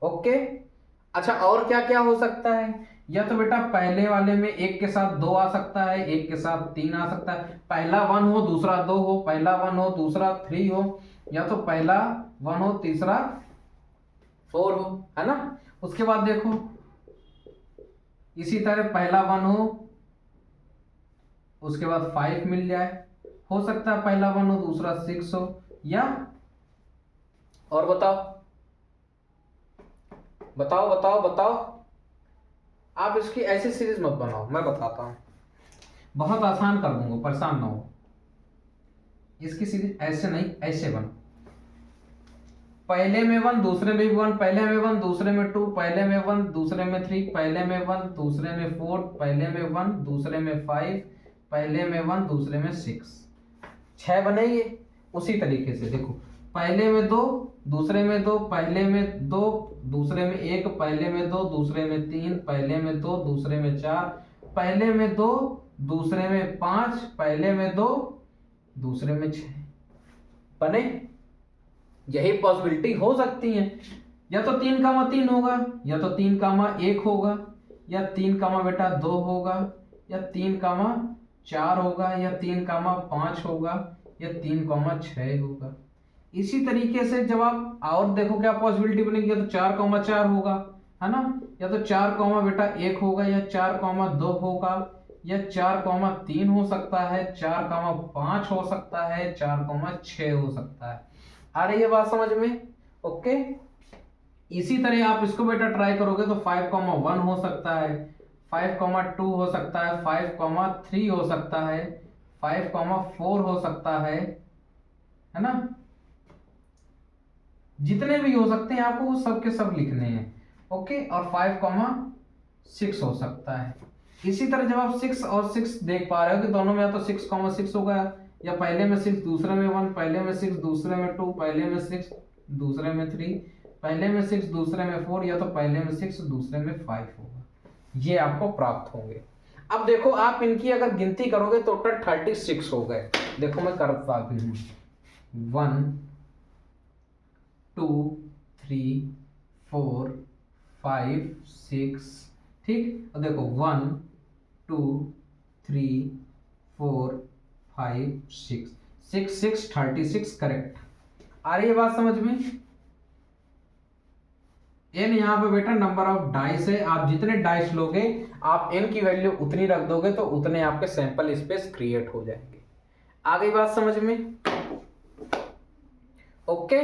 ओके। अच्छा और क्या क्या हो सकता है? या तो बेटा पहले वाले में एक के साथ दो आ सकता है, एक के साथ तीन आ सकता है। पहला 1 हो दूसरा 2 हो, पहला 1 हो दूसरा 3 हो, या तो पहला 1 हो तीसरा 4 हो, है ना। उसके बाद देखो इसी तरह पहला 1 हो उसके बाद 5 मिल जाए, हो सकता है पहला 1 हो दूसरा 6 हो, या और बताओ बताओ बताओ बताओ। आप इसकी ऐसी सीरीज मत बनाओ, मैं बताता हूं, बहुत आसान कर दूंगा, परेशान ना हो। इसकी सीरीज ऐसे नहीं, ऐसे बनो। पहले में 1 दूसरे में 1, पहले में 1 दूसरे में 2, पहले में 1 दूसरे में 3, पहले में 1 दूसरे में 4, पहले में 1 दूसरे में 5, पहले में 1 दूसरे में 6। 6 बनेंगे। उसी तरीके से देखो, पहले में 2 दूसरे में 2, पहले में 2 दूसरे में 1, पहले में 2 दूसरे में 3, पहले में 2 दूसरे में 4, पहले में 2 दूसरे में 5, पहले में 2 दूसरे में 6 बने। यही पॉसिबिलिटी हो सकती है। या तो 3 कामा 3 होगा, या तो 3 कामा 1 होगा, या 3 कामा बेटा 2 होगा, या 3 कामा 4 होगा, या 3 कामा 5 होगा, या 3 कामा 6 होगा। इसी तरीके से जब आप और देखो क्या पॉसिबिलिटी बनेगी, या तो 4 कामा 4 होगा, है ना, या तो 4 कामा बेटा 1 होगा, या 4 कामा 2 होगा, या 4 कामा 3 हो सकता है, 4 कामा 5 हो सकता है, 4 कामा 6 हो सकता है। आ रही है बात समझ में? ओके। इसी तरह आप इसको बेटा ट्राई करोगे तो 5,1 हो सकता है, 5,2 हो सकता है, 5,3 हो सकता है, 5,4 हो सकता है ना। जितने भी हो सकते हैं आपको वो सब के सब लिखने हैं। ओके। और 5,6 हो सकता है। इसी तरह जब आप 6 और 6 देख पा रहे हो कि दोनों में या तो 6,6 होगा, या पहले में 6 दूसरे में 1, पहले में 6 दूसरे में 2, पहले में 6 दूसरे में 3, पहले में 6 दूसरे में 4, या तो पहले में 6 दूसरे में 5 होगा। ये आपको प्राप्त होंगे। अब देखो आप इनकी अगर गिनती करोगे तो टोटल 36 हो गए। देखो मैं करता भी हूँ, 1 2 3 4 5 6, ठीक। और देखो 1 2 3 4 5 6 6 6 36 करेक्ट। आ रही है बात समझ में? एन यहाँ पे बेटा नंबर ऑफ डाइस है। आप जितने डाइस लोगे आप एन की वैल्यू उतनी रख दोगे तो उतने आपके सैंपल स्पेस क्रिएट हो जाएंगे। आ गई बात समझ में? ओके।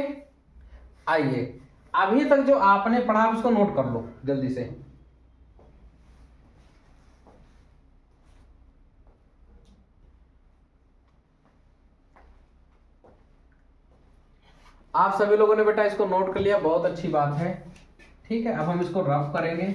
आइए अभी तक जो आपने पढ़ा आप उसको नोट कर लो जल्दी से। आप सभी लोगों ने बेटा इसको नोट कर लिया, बहुत अच्छी बात है। ठीक है, अब हम इसको रफ करेंगे।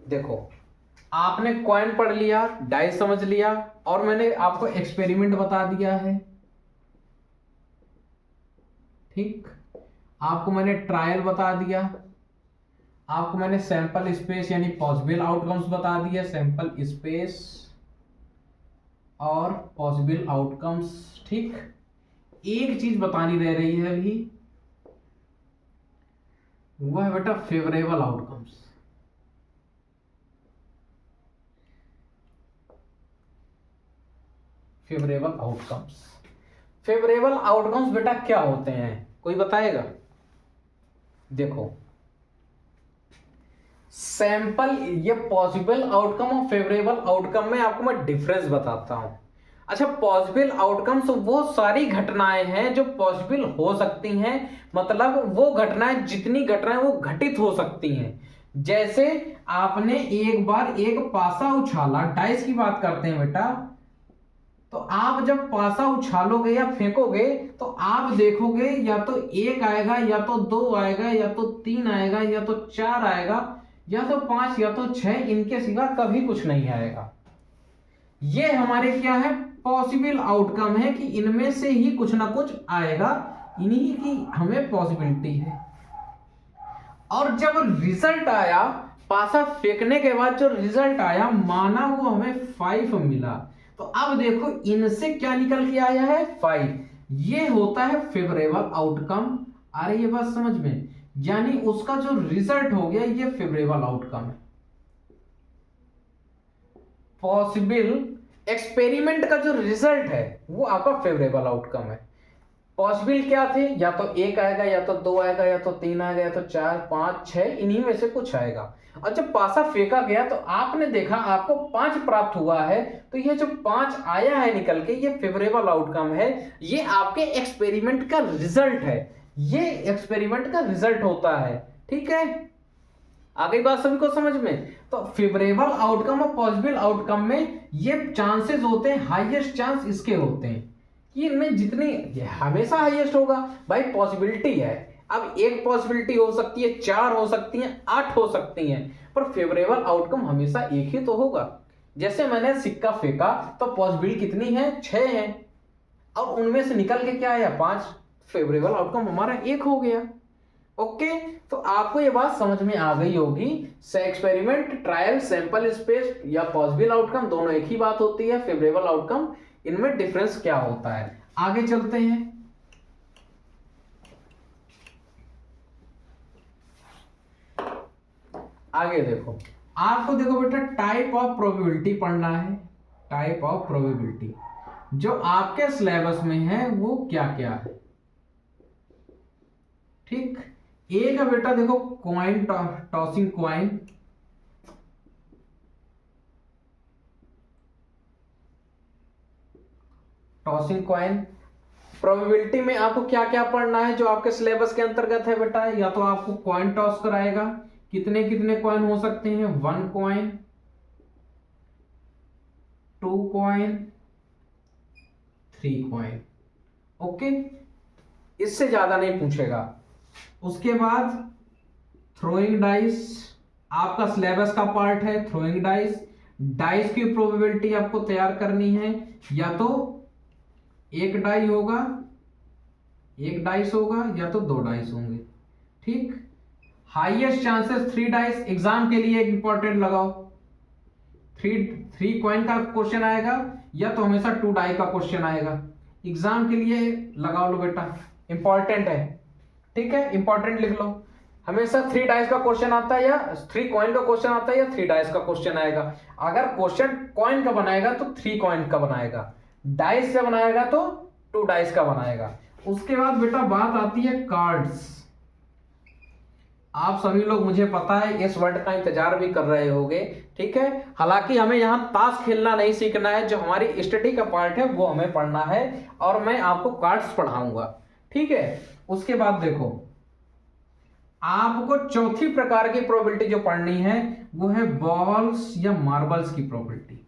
देखो, आपने कॉइन पढ़ लिया, डाइस समझ लिया, और मैंने आपको एक्सपेरिमेंट बता दिया है। ठीक, आपको मैंने ट्रायल बता दिया, आपको मैंने सैंपल स्पेस यानी पॉसिबल आउटकम्स बता दिया, सैंपल स्पेस और पॉसिबल आउटकम्स। ठीक, एक चीज बतानी रह रही है अभी, वो है बेटा favourable outcomes. Favourable outcomes, favourable outcomes बेटा क्या होते हैं, कोई बताएगा? देखो, सैंपल, ये पॉसिबल आउटकम और फेवरेबल आउटकम में आपको मैं डिफरेंस बताता हूं। अच्छा, पॉसिबल आउटकम्स वो सारी घटनाएं हैं जो पॉसिबल हो सकती हैं, मतलब वो घटनाएं, जितनी घटनाएं वो घटित हो सकती हैं। जैसे आपने एक बार एक पासा उछाला, डाइस की बात करते हैं बेटा, तो आप जब पासा उछालोगे या फेंकोगे तो आप देखोगे या तो एक आएगा, या तो दो आएगा, या तो तीन आएगा, या तो चार आएगा, या तो पांच, या तो छह, इनके सिवा कभी कुछ नहीं आएगा। ये हमारे क्या है, पॉसिबल आउटकम है कि इनमें से ही कुछ ना कुछ आएगा, इन्हीं की हमें पॉसिबिलिटी है। और जब रिजल्ट आया, पासा फेंकने के बाद जो रिजल्ट आया, माना वो हमें 5 मिला, तो अब देखो इनसे क्या निकल के आया है, 5। ये होता है फेवरेबल आउटकम। आ रही है बात समझ में? यानी उसका जो रिजल्ट हो गया ये फेवरेबल आउटकम है। पॉसिबल एक्सपेरिमेंट का जो रिजल्ट है वो आपका फेवरेबल आउटकम है। पॉसिबल क्या थे, या तो एक आएगा, या तो दो आएगा, या तो तीन आएगा, या तो चार, पांच, छह, इन्हीं में से कुछ आएगा। और जब पासा फेंका गया तो आपने देखा आपको 5 प्राप्त हुआ है, तो ये जो 5 आया है निकल के, ये फेवरेबल आउटकम है। ये आपके एक्सपेरिमेंट का रिजल्ट है, ये एक्सपेरिमेंट का रिजल्ट होता है। ठीक है, आ गई बात सभी को समझ में? तो फेवरेबल आउटकम और पॉसिबल आउटकम में ये चांसेस होते हैं, हाईएस्ट चांस इसके होते हैं कि इनमें जितनी, हमेशा हाईएस्ट होगा भाई, पॉसिबिलिटी है। अब एक पॉसिबिलिटी हो सकती है, 4 हो सकती हैं, 8 हो सकती हैं, पर फेवरेबल आउटकम हमेशा एक ही तो होगा। जैसे मैंने सिक्का फेंका तो पॉसिबिलिटी कितनी है, 6 है, और उनमें से निकल के क्या आया, 5। फेवरेबल आउटकम हमारा एक हो गया। ओके, तो आपको ये बात समझ में आ गई होगी, एक्सपेरिमेंट, ट्रायल, सैंपल स्पेस या पॉसिबल आउटकम दोनों एक ही बात होती है। फेवरेबल आउटकम, इनमें डिफरेंस क्या होता है। आगे चलते हैं। आगे देखो, आपको देखो बेटा टाइप ऑफ प्रोबेबिलिटी पढ़ना है। टाइप ऑफ प्रोबेबिलिटी जो आपके सिलेबस में है वो क्या क्या है। ठीक, एक है बेटा देखो coin tossing coin, tossing coin. Probability में आपको क्या क्या पढ़ना है जो आपके सिलेबस के अंतर्गत है बेटा, या तो आपको कॉइन टॉस कराएगा, कितने कितने कॉइन हो सकते हैं, 1 कॉइन, 2 कॉइन, 3 कॉइन। ओके, इससे ज्यादा नहीं पूछेगा। उसके बाद थ्रोइंग डाइस, आपका सिलेबस का पार्ट है थ्रोइंग डाइस। डाइस की प्रोबेबिलिटी आपको तैयार करनी है, या तो एक डाई होगा, एक डाइस होगा, या तो 2 डाइस होंगे। ठीक, हाईएस्ट चांसेस 3 डाइस। एग्जाम के लिए एक इंपॉर्टेंट लगाओ, 3 कॉइन का क्वेश्चन आएगा, या तो हमेशा 2 डाई का क्वेश्चन आएगा। एग्जाम के लिए लगा लो बेटा, इंपॉर्टेंट है। ठीक है, इंपॉर्टेंट लिख लो, हमेशा 3 डाइस का क्वेश्चन आता है, या 3 कॉइन का क्वेश्चन आता है, या 3 डाइस का क्वेश्चन आएगा। अगर क्वेश्चन कॉइन का बनाएगा तो 3 कॉइन का बनाएगा, डाइस से बनाएगा तो 2 डाइस का बनाएगा। उसके बाद बेटा बात आती है कार्ड्स। आप सभी लोग, मुझे पता है, इस वर्ड का इंतजार भी कर रहे होंगे। ठीक है, हालांकि हमें यहाँ ताश खेलना नहीं सीखना है, जो हमारी स्टडी का पार्ट है वो हमें पढ़ना है, और मैं आपको कार्ड्स पढ़ाऊंगा। ठीक है, उसके बाद देखो आपको चौथी प्रकार की प्रोबेबिलिटी जो पढ़नी है वो है बॉल्स या मार्बल्स की प्रोबेबिलिटी।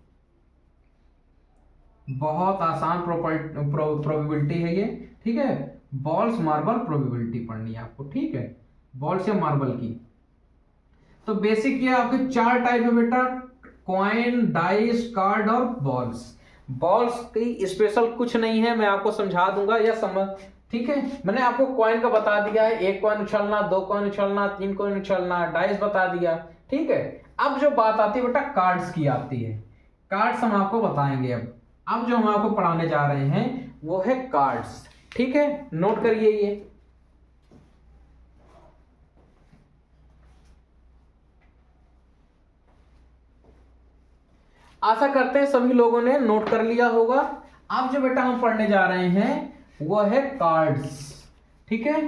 बहुत आसान प्रोबेबिलिटी है ये, ठीक है। बॉल्स मार्बल प्रोबेबिलिटी पढ़नी है आपको, ठीक है, बॉल्स या मार्बल की। तो बेसिक ये आपके चार टाइप है बेटा, कॉइन, डाइस, कार्ड और बॉल्स। बॉल्स की स्पेशल कुछ नहीं है, मैं आपको समझा दूंगा या समझ, ठीक है। मैंने आपको कॉइन का बता दिया है, एक कॉइन उछलना, दो कॉइन उछलना, तीन कॉइन उछलना, डाइस बता दिया, ठीक है। अब जो बात आती है बेटा कार्ड्स की आती है, कार्ड्स हम आपको बताएंगे। अब जो हम आपको पढ़ाने जा रहे हैं वो है कार्ड्स, ठीक है, नोट करिए ये। आशा करते हैं सभी लोगों ने नोट कर लिया होगा। अब जो बेटा हम पढ़ने जा रहे हैं वो है कार्ड्स, ठीक है।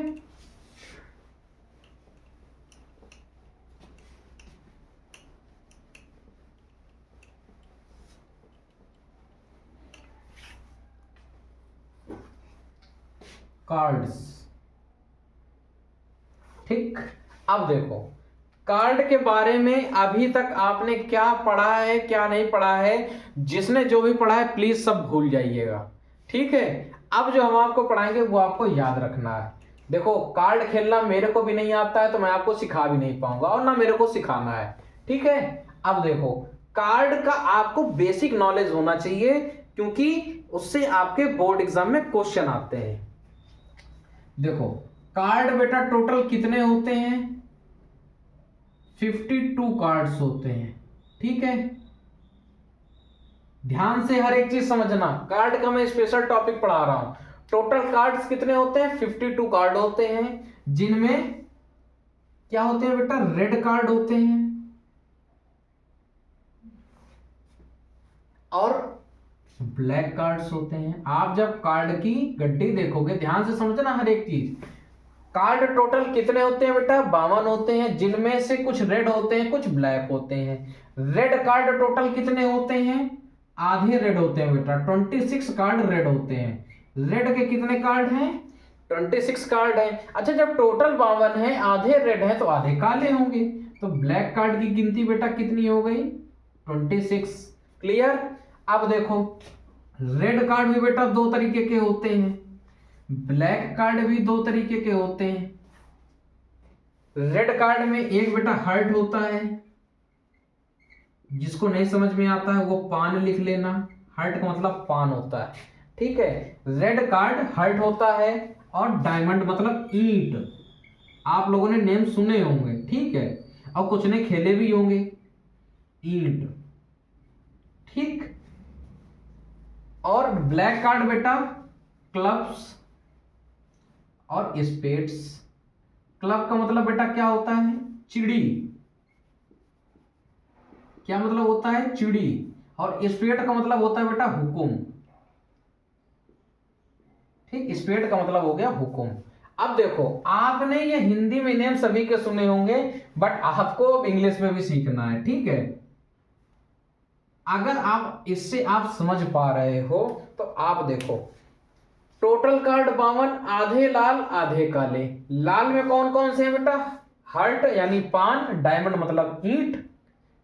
कार्ड्स, ठीक। अब देखो कार्ड के बारे में अभी तक आपने क्या पढ़ा है क्या नहीं पढ़ा है, जिसने जो भी पढ़ा है प्लीज सब भूल जाइएगा, ठीक है। अब जो हम आपको पढ़ाएंगे वो आपको याद रखना है। देखो कार्ड खेलना मेरे को भी नहीं आता है तो मैं आपको सिखा भी नहीं पाऊंगा और ना मेरे को सिखाना है, ठीक है। अब देखो कार्ड का आपको बेसिक नॉलेज होना चाहिए क्योंकि उससे आपके बोर्ड एग्जाम में क्वेश्चन आते हैं। देखो कार्ड बेटा टोटल कितने होते हैं, 52 कार्ड्स होते हैं, ठीक है। ध्यान से हर एक चीज समझना, कार्ड का मैं स्पेशल टॉपिक पढ़ा रहा हूं। टोटल कार्ड्स कितने होते हैं, 52 कार्ड होते हैं, जिनमें क्या होते हैं बेटा, रेड कार्ड होते हैं और ब्लैक कार्ड्स होते हैं। आप जब कार्ड की गड्डी देखोगे ध्यान से समझना हर एक चीज। कार्ड टोटल कितने होते हैं बेटा, 52 होते हैं, जिनमें से कुछ रेड होते हैं कुछ ब्लैक होते हैं। रेड कार्ड टोटल कितने होते हैं, आधे रेड होते हैं बेटा, 26 कार्ड रेड होते हैं। रेड के कितने कार्ड हैं, 26 कार्ड हैं। अच्छा जब टोटल 52 है, आधे रेड है तो आधे काले होंगे, तो ब्लैक कार्ड की गिनती बेटा कितनी हो गई, 26। क्लियर। अब देखो रेड कार्ड भी बेटा दो तरीके के होते हैं, ब्लैक कार्ड भी दो तरीके के होते हैं। रेड कार्ड में एक बेटा हार्ट होता है, जिसको नहीं समझ में आता है वो पान लिख लेना, हार्ट का मतलब पान होता है, ठीक है। रेड कार्ड हार्ट होता है और डायमंड मतलब ईंट, आप लोगों ने नेम सुने होंगे, ठीक है, और कुछ ने खेले भी होंगे, ईंट, ठीक। और ब्लैक कार्ड बेटा क्लब्स और स्पेड्स। क्लब का मतलब बेटा क्या होता है, चिड़ी, क्या मतलब होता है, चिड़ी। और स्पेड का मतलब होता है बेटा हुकुम, ठीक, स्पेड का मतलब हो गया हुकुम। अब देखो आपने ये हिंदी में नेम सभी के सुने होंगे बट आपको इंग्लिश में भी सीखना है, ठीक है। अगर आप इससे आप समझ पा रहे हो तो आप देखो टोटल कार्ड 52, आधे लाल आधे काले। लाल में कौन कौन से हैं बेटा, हार्ट यानी पान, डायमंड मतलब ईंट,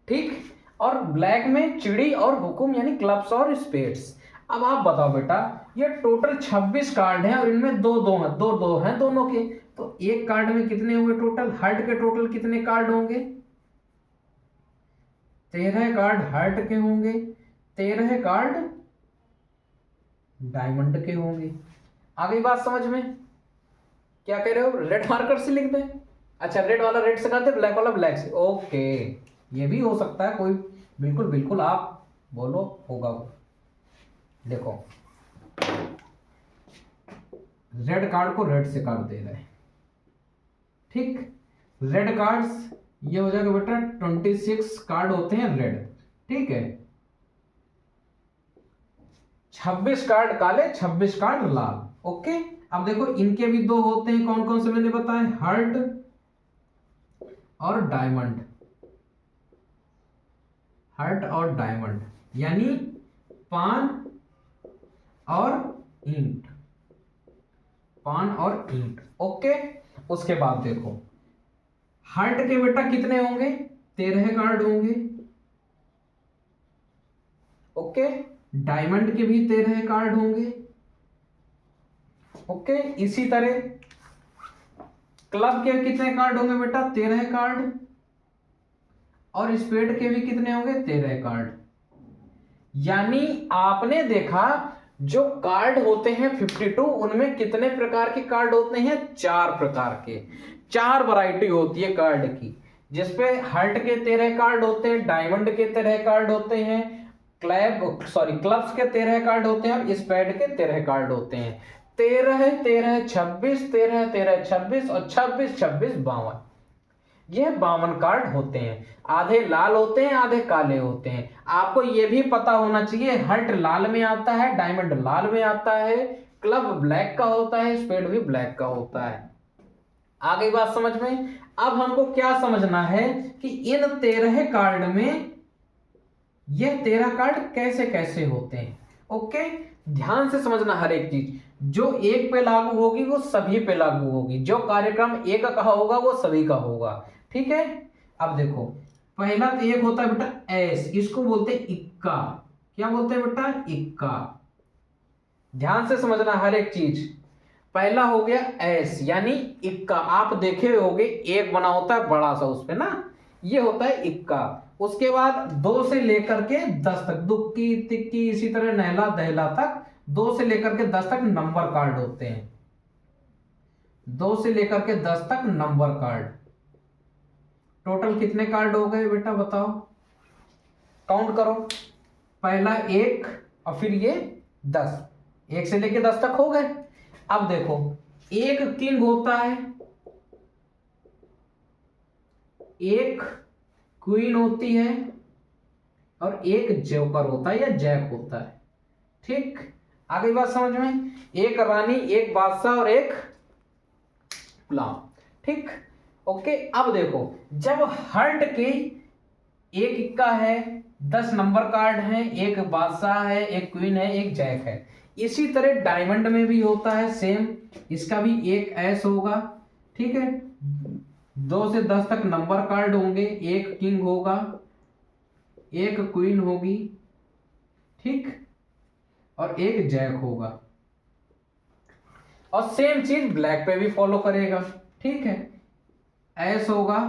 ठीक, और ब्लैक में चिड़ी और हुकुम यानी क्लब्स और स्पेड्स। अब आप बताओ बेटा ये टोटल 26 कार्ड हैं और इनमें दो दो हैं, दो दो हैं दोनों के, तो एक कार्ड में कितने होंगे टोटल, हार्ट के टोटल कितने कार्ड होंगे, 13 कार्ड हार्ट के होंगे, 13 कार्ड डायमंड के होंगे। आ गई बात समझ में, क्या कह रहे हो, रेड मार्कर से लिख दें, अच्छा रेड वाला रेड से करते, ब्लैक वाला ब्लैक से, ओके, ये भी हो सकता है, कोई बिल्कुल बिल्कुल आप बोलो होगा वो। देखो रेड कार्ड को रेड से काट दे रहे हैं, ठीक। रेड कार्ड्स ये हो जाएगा बेटा 26 कार्ड होते हैं रेड, ठीक है। 26 कार्ड काले, 26 कार्ड लाल, ओके। अब देखो इनके भी दो होते हैं, कौन कौन से मैंने बताए, हार्ट और डायमंड, हार्ट और डायमंड यानी पान और ईंट, पान और ईंट, ओके। उसके बाद देखो हार्ट के बेटा कितने होंगे? 13 कार्ड होंगे। ओके, डायमंड के भी 13 कार्ड होंगे। ओके, इसी तरह क्लब के कितने कार्ड होंगे बेटा? 13 कार्ड। और स्पेड के भी कितने होंगे? 13 कार्ड। यानी आपने देखा जो कार्ड होते हैं 52, उनमें कितने प्रकार के कार्ड होते हैं? 4 प्रकार के, 4 वैरायटी होती है कार्ड की, जिसपे हार्ट के 13 कार्ड होते हैं, डायमंड के 13 कार्ड होते हैं, क्लब्स के 13 कार्ड होते हैं और स्पेड के 13 कार्ड होते हैं। 13 13 26, 13 13 26 और 26 26 52। यह 52 कार्ड होते हैं। आधे लाल होते हैं, आधे काले होते हैं। आपको यह भी पता होना चाहिए हार्ट लाल में आता है, डायमंड लाल में आता है, क्लब ब्लैक का होता है, स्पेड भी ब्लैक का होता है। आगे बात समझ में। अब हमको क्या समझना है कि इन 13 कार्ड में यह 13 कार्ड कैसे कैसे होते हैं। ओके, ध्यान से समझना हर एक चीज। जो एक पे लागू होगी वो सभी पे लागू होगी, जो कार्यक्रम एक का होगा वो सभी का होगा। ठीक है, अब देखो पहला तो एक होता है बेटा एस, इसको बोलते हैं इक्का। क्या बोलते हैं बेटा? इक्का। ध्यान से समझना हर एक चीज। पहला हो गया एस यानी इक्का। आप देखे होगे एक बना होता है बड़ा सा उस पे ना, ये होता है इक्का। उसके बाद 2 से लेकर के 10 तक, दुक्की तिक्की इसी तरह नहला दहला तक 2 से लेकर के 10 तक नंबर कार्ड होते हैं। 2 से लेकर के 10 तक नंबर कार्ड। टोटल कितने कार्ड हो गए बेटा बताओ? काउंट करो। पहला 1 और फिर ये 10, 1 से लेके 10 तक हो गए। अब देखो एक किंग होता है, एक क्वीन होती है और एक जोकर होता है या जैक होता है। ठीक, आगे बात समझ में। एक रानी, एक बादशाह और एक गुलाम। ठीक, ओके। अब देखो जब हार्ट के एक इक्का है, 10 नंबर कार्ड हैं, एक बादशाह है, एक क्वीन है, एक जैक है। इसी तरह डायमंड में भी होता है सेम, इसका भी एक एस होगा। ठीक है, 2 से 10 तक नंबर कार्ड होंगे, एक किंग होगा, एक क्वीन होगी, ठीक, और एक जैक होगा। और सेम चीज ब्लैक पे भी फॉलो करेगा। ठीक है, एस होगा,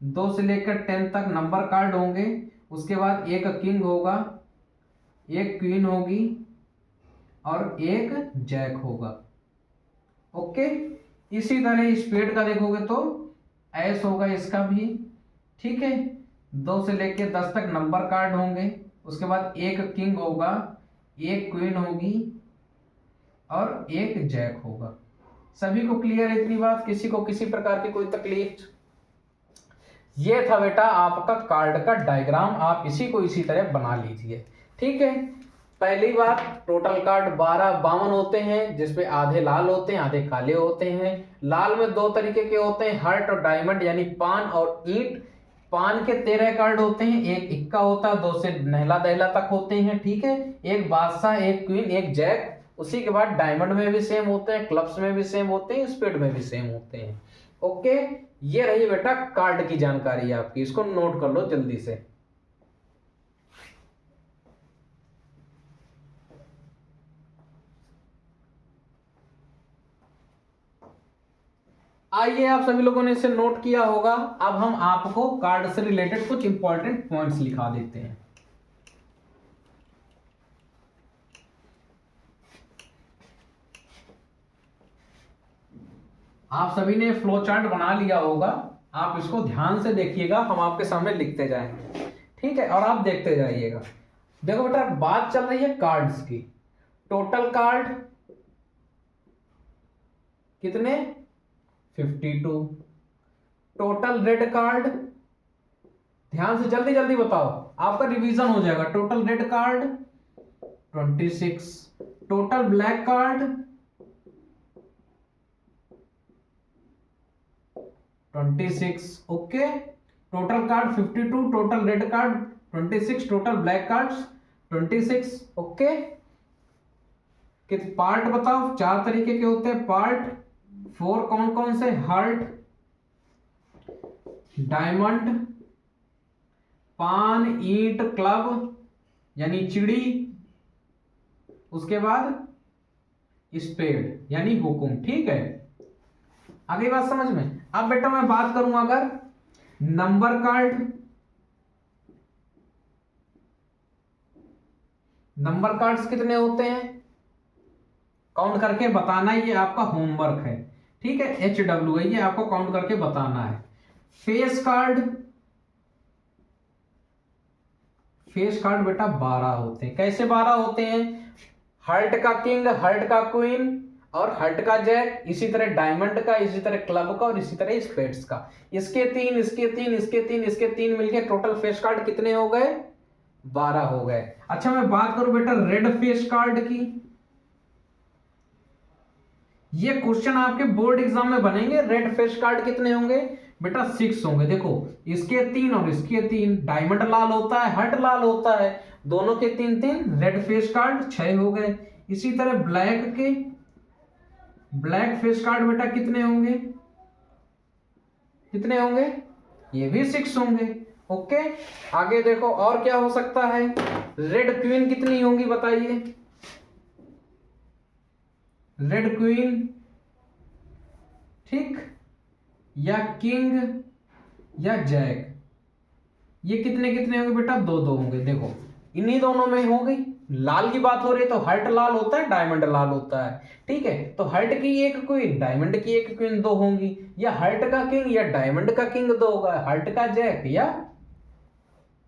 2 से लेकर 10 तक नंबर कार्ड होंगे, उसके बाद एक किंग होगा, एक क्वीन होगी और एक जैक होगा। ओके, इसी तरह स्पेड का देखोगे तो एस होगा इसका भी। ठीक है, 2 से लेकर 10 तक नंबर कार्ड होंगे, उसके बाद एक किंग होगा, एक क्वीन होगी और एक जैक होगा। सभी को क्लियर है इतनी बात? किसी को किसी प्रकार की कोई तकलीफ? ये था बेटा आपका कार्ड का डायग्राम, आप इसी को इसी तरह बना लीजिए। ठीक है, पहली बात टोटल कार्ड 52 होते हैं, जिसपे आधे लाल होते हैं, आधे काले होते हैं। लाल में 2 तरीके के होते हैं, हार्ट और डायमंड यानी पान और ईंट। पान के 13 कार्ड होते हैं, एक इक्का होता है, 2 से नहला दहला तक होते हैं। ठीक है, एक बादशाह, एक क्वीन, एक जैक। उसी के बाद डायमंड में भी सेम होते हैं, क्लब्स में भी सेम होते हैं, स्पेड में भी सेम होते हैं। ओके, ये रही बेटा कार्ड की जानकारी आपकी, इसको नोट कर लो जल्दी से। आइए, आप सभी लोगों ने इसे नोट किया होगा। अब हम आपको कार्ड से रिलेटेड कुछ इंपॉर्टेंट पॉइंट्स लिखा देते हैं। आप सभी ने फ्लो चार्ट बना लिया होगा, आप इसको ध्यान से देखिएगा, हम आपके सामने लिखते जाएंगे। ठीक है, और आप देखते जाइएगा। देखो बेटा, बात चल रही है कार्ड्स की। टोटल कार्ड कितने? 52। टोटल रेड कार्ड, ध्यान से जल्दी जल्दी बताओ, आपका रिवीजन हो जाएगा। Total red card 26। Total black card 26। Okay, total card 52, total red card 26, total black cards 26। Okay, कित पार्ट बताओ, 4 तरीके के होते हैं पार्ट। 4 कौन कौन से? हार्ट, डायमंड, पान, ईंट, क्लब यानी चिड़ी, उसके बाद स्पेड यानी हुकुम। ठीक है, आगे बात समझ में। अब बेटा मैं बात करूं अगर नंबर कार्ड, नंबर कार्ड्स कितने होते हैं काउंट करके बताना, ये आपका होमवर्क है। ठीक है, HW है, ये आपको काउंट करके बताना है। फेस कार्ड, फेस कार्ड बेटा 12 होते हैं। कैसे 12 होते हैं? हार्ट का किंग, हार्ट का क्वीन और हार्ट का जैक, इसी तरह डायमंड का, इसी तरह क्लब का और इसी तरह स्पेड्स का। इसके 3, इसके 3, इसके 3, इसके 3 मिलके टोटल फेस कार्ड कितने हो गए? 12 हो गए। अच्छा मैं बात करूं बेटा रेड फेस कार्ड की, ये क्वेश्चन आपके बोर्ड एग्जाम में बनेंगे। रेड फेस कार्ड कितने होंगे बेटा? 6 होंगे। देखो इसके 3 और इसके 3, डायमंड लाल होता है, हार्ट लाल होता है, दोनों के 3 3, रेड फेस कार्ड 6 हो गए। इसी तरह ब्लैक के, ब्लैक फेस कार्ड बेटा कितने होंगे? कितने होंगे? ये भी 6 होंगे। ओके, आगे देखो और क्या हो सकता है। रेड क्वीन कितनी होंगी बताइए? रेड क्वीन, ठीक, या किंग या जैक, ये कितने कितने होंगे बेटा? 2 2 होंगे। देखो इन्हीं दोनों में हो गई। लाल की बात हो रही है तो हार्ट लाल होता है, डायमंड लाल होता है। ठीक है, तो हार्ट की एक क्वीन, डायमंड की एक क्वीन 2 होंगी, या हार्ट का किंग या डायमंड का किंग 2 होगा, हार्ट का जैक या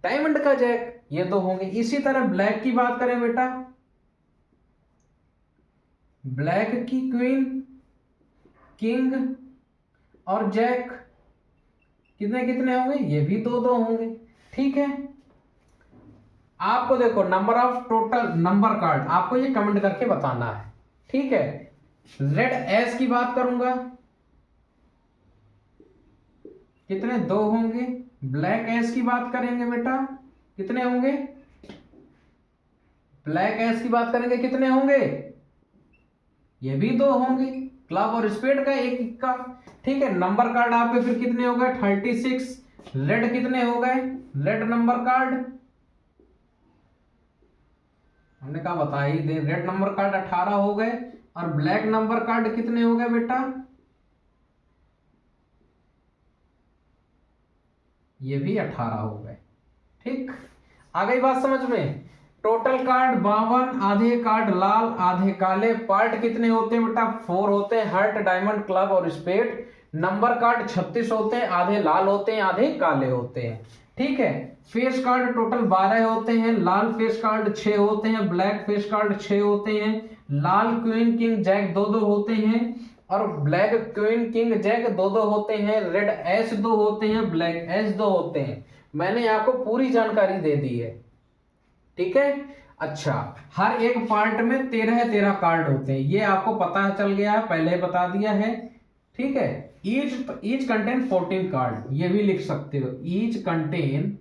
डायमंड का जैक, ये 2 होंगे। इसी तरह ब्लैक की बात करें बेटा, ब्लैक की क्वीन, किंग और जैक कितने कितने होंगे? ये भी 2 2 होंगे। ठीक है, आपको देखो number of total number card आपको ये कमेंट करके बताना है। ठीक है, रेड एस की बात करूंगा, कितने? 2 होंगे। ब्लैक एस की बात करेंगे बेटा, कितने होंगे? ब्लैक एस की बात करेंगे, कितने होंगे? ये भी 2 होंगे। क्लब और स्पेड का एक एक का। ठीक है, नंबर कार्ड आपके फिर कितने हो गए? 36। रेड कितने हो गए? रेड नंबर कार्ड हमने कहा बता ही दे। रेड नंबर कार्ड 18 हो गए। और ब्लैक नंबर कार्ड कितने हो गए बेटा? ये भी 18 हो गए। ठीक, आ गई बात समझ में। टोटल कार्ड 52, आधे कार्ड लाल आधे काले। पार्ट कितने होते हैं बेटा? 4 होते हैं, हार्ट, डायमंड, क्लब और स्पेड। नंबर कार्ड 36 होते हैं, आधे लाल होते हैं, आधे काले होते हैं। ठीक है, फेस कार्ड टोटल 12 होते हैं। लाल फेस कार्ड 6 होते हैं, ब्लैक फेस कार्ड 6 होते हैं, लाल क्वीन किंग जैक 2 2 होते हैं, और ब्लैक क्वीन किंग जैक 2 2 होते हैं। रेड एस 2 होते हैं, ब्लैक एस 2 होते हैं। मैंने आपको पूरी जानकारी दे दी है। ठीक है, अच्छा हर एक पार्ट में 13 कार्ड होते हैं, ये आपको पता चल गया है, पहले बता दिया है। ठीक है, ईच कंटेन 14 कार्ड, ये भी लिख सकते हो। ईच कंटेन,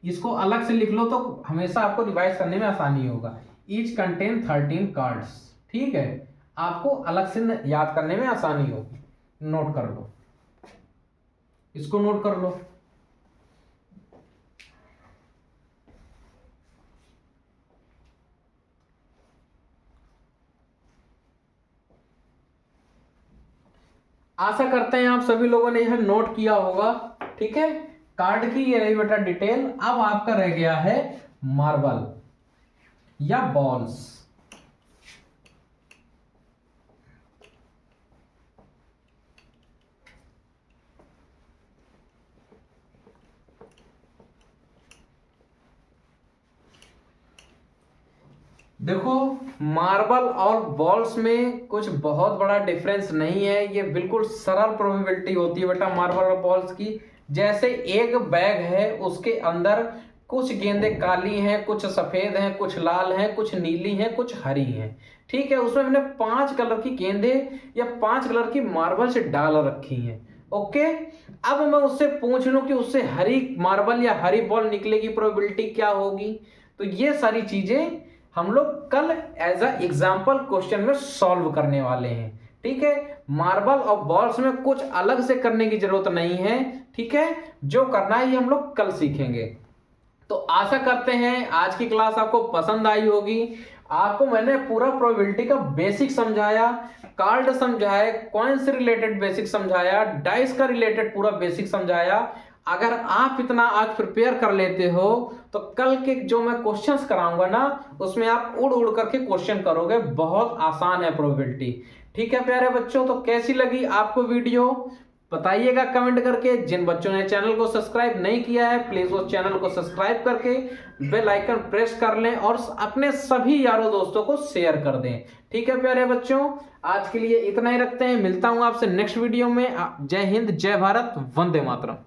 इसको अलग से लिख लो तो हमेशा आपको रिवाइज करने में आसानी होगा। Each contain 13 cards. ठीक है, आपको अलग से याद करने में आसानी होगी। नोट कर लो, इसको नोट कर लो। आशा करते हैं आप सभी लोगों ने यह नोट किया होगा। ठीक है, कार्ड की ये रही बेटा डिटेल। अब आपका रह गया है मार्बल या बॉल्स। देखो मार्बल और बॉल्स में कुछ बहुत बड़ा डिफरेंस नहीं है, ये बिल्कुल सरल प्रोबेबिलिटी होती है बेटा मार्बल और बॉल्स की। जैसे एक बैग है, उसके अंदर कुछ गेंदें काली हैं, कुछ सफेद हैं, कुछ लाल हैं, कुछ नीली हैं, कुछ हरी हैं। ठीक है, उसमें मैंने 5 कलर की गेंदें या 5 कलर की मार्बल से डाल रखी हैं। ओके, अब मैं उससे पूछ लूं कि उससे हरी मार्बल या हरी बॉल निकले की प्रोबेबिलिटी क्या होगी, तो ये सारी चीजें हम लोग कल एज अ एग्जाम्पल क्वेश्चन में सॉल्व करने वाले हैं। ठीक है, मार्बल और बॉल्स में कुछ अलग से करने की जरूरत नहीं है, ठीक है। जो करना है ये हम लोग कल सीखेंगे। तो आशा करते हैं आज की क्लास आपको पसंद आई होगी। आपको मैंने पूरा प्रोबेबिलिटी का बेसिक समझाया, कार्ड समझाए, कॉइन से रिलेटेड बेसिक समझाया, डाइस का रिलेटेड पूरा बेसिक समझाया। अगर आप इतना आज प्रिपेयर कर लेते हो तो कल के जो मैं क्वेश्चंस कराऊंगा ना उसमें आप उड़ उड़ करके क्वेश्चन करोगे। बहुत आसान है प्रोबेबिलिटी, ठीक है प्यारे बच्चों। तो कैसी लगी आपको वीडियो बताइएगा कमेंट करके। जिन बच्चों ने चैनल को सब्सक्राइब नहीं किया है प्लीज वो चैनल को सब्सक्राइब करके बेल आइकन प्रेस कर लें और अपने सभी यारों दोस्तों को शेयर कर दें, ठीक है प्यारे बच्चों। आज के लिए इतना ही रखते हैं, मिलता हूं आपसे नेक्स्ट वीडियो में। जय हिंद, जय भारत, वंदे मातरम।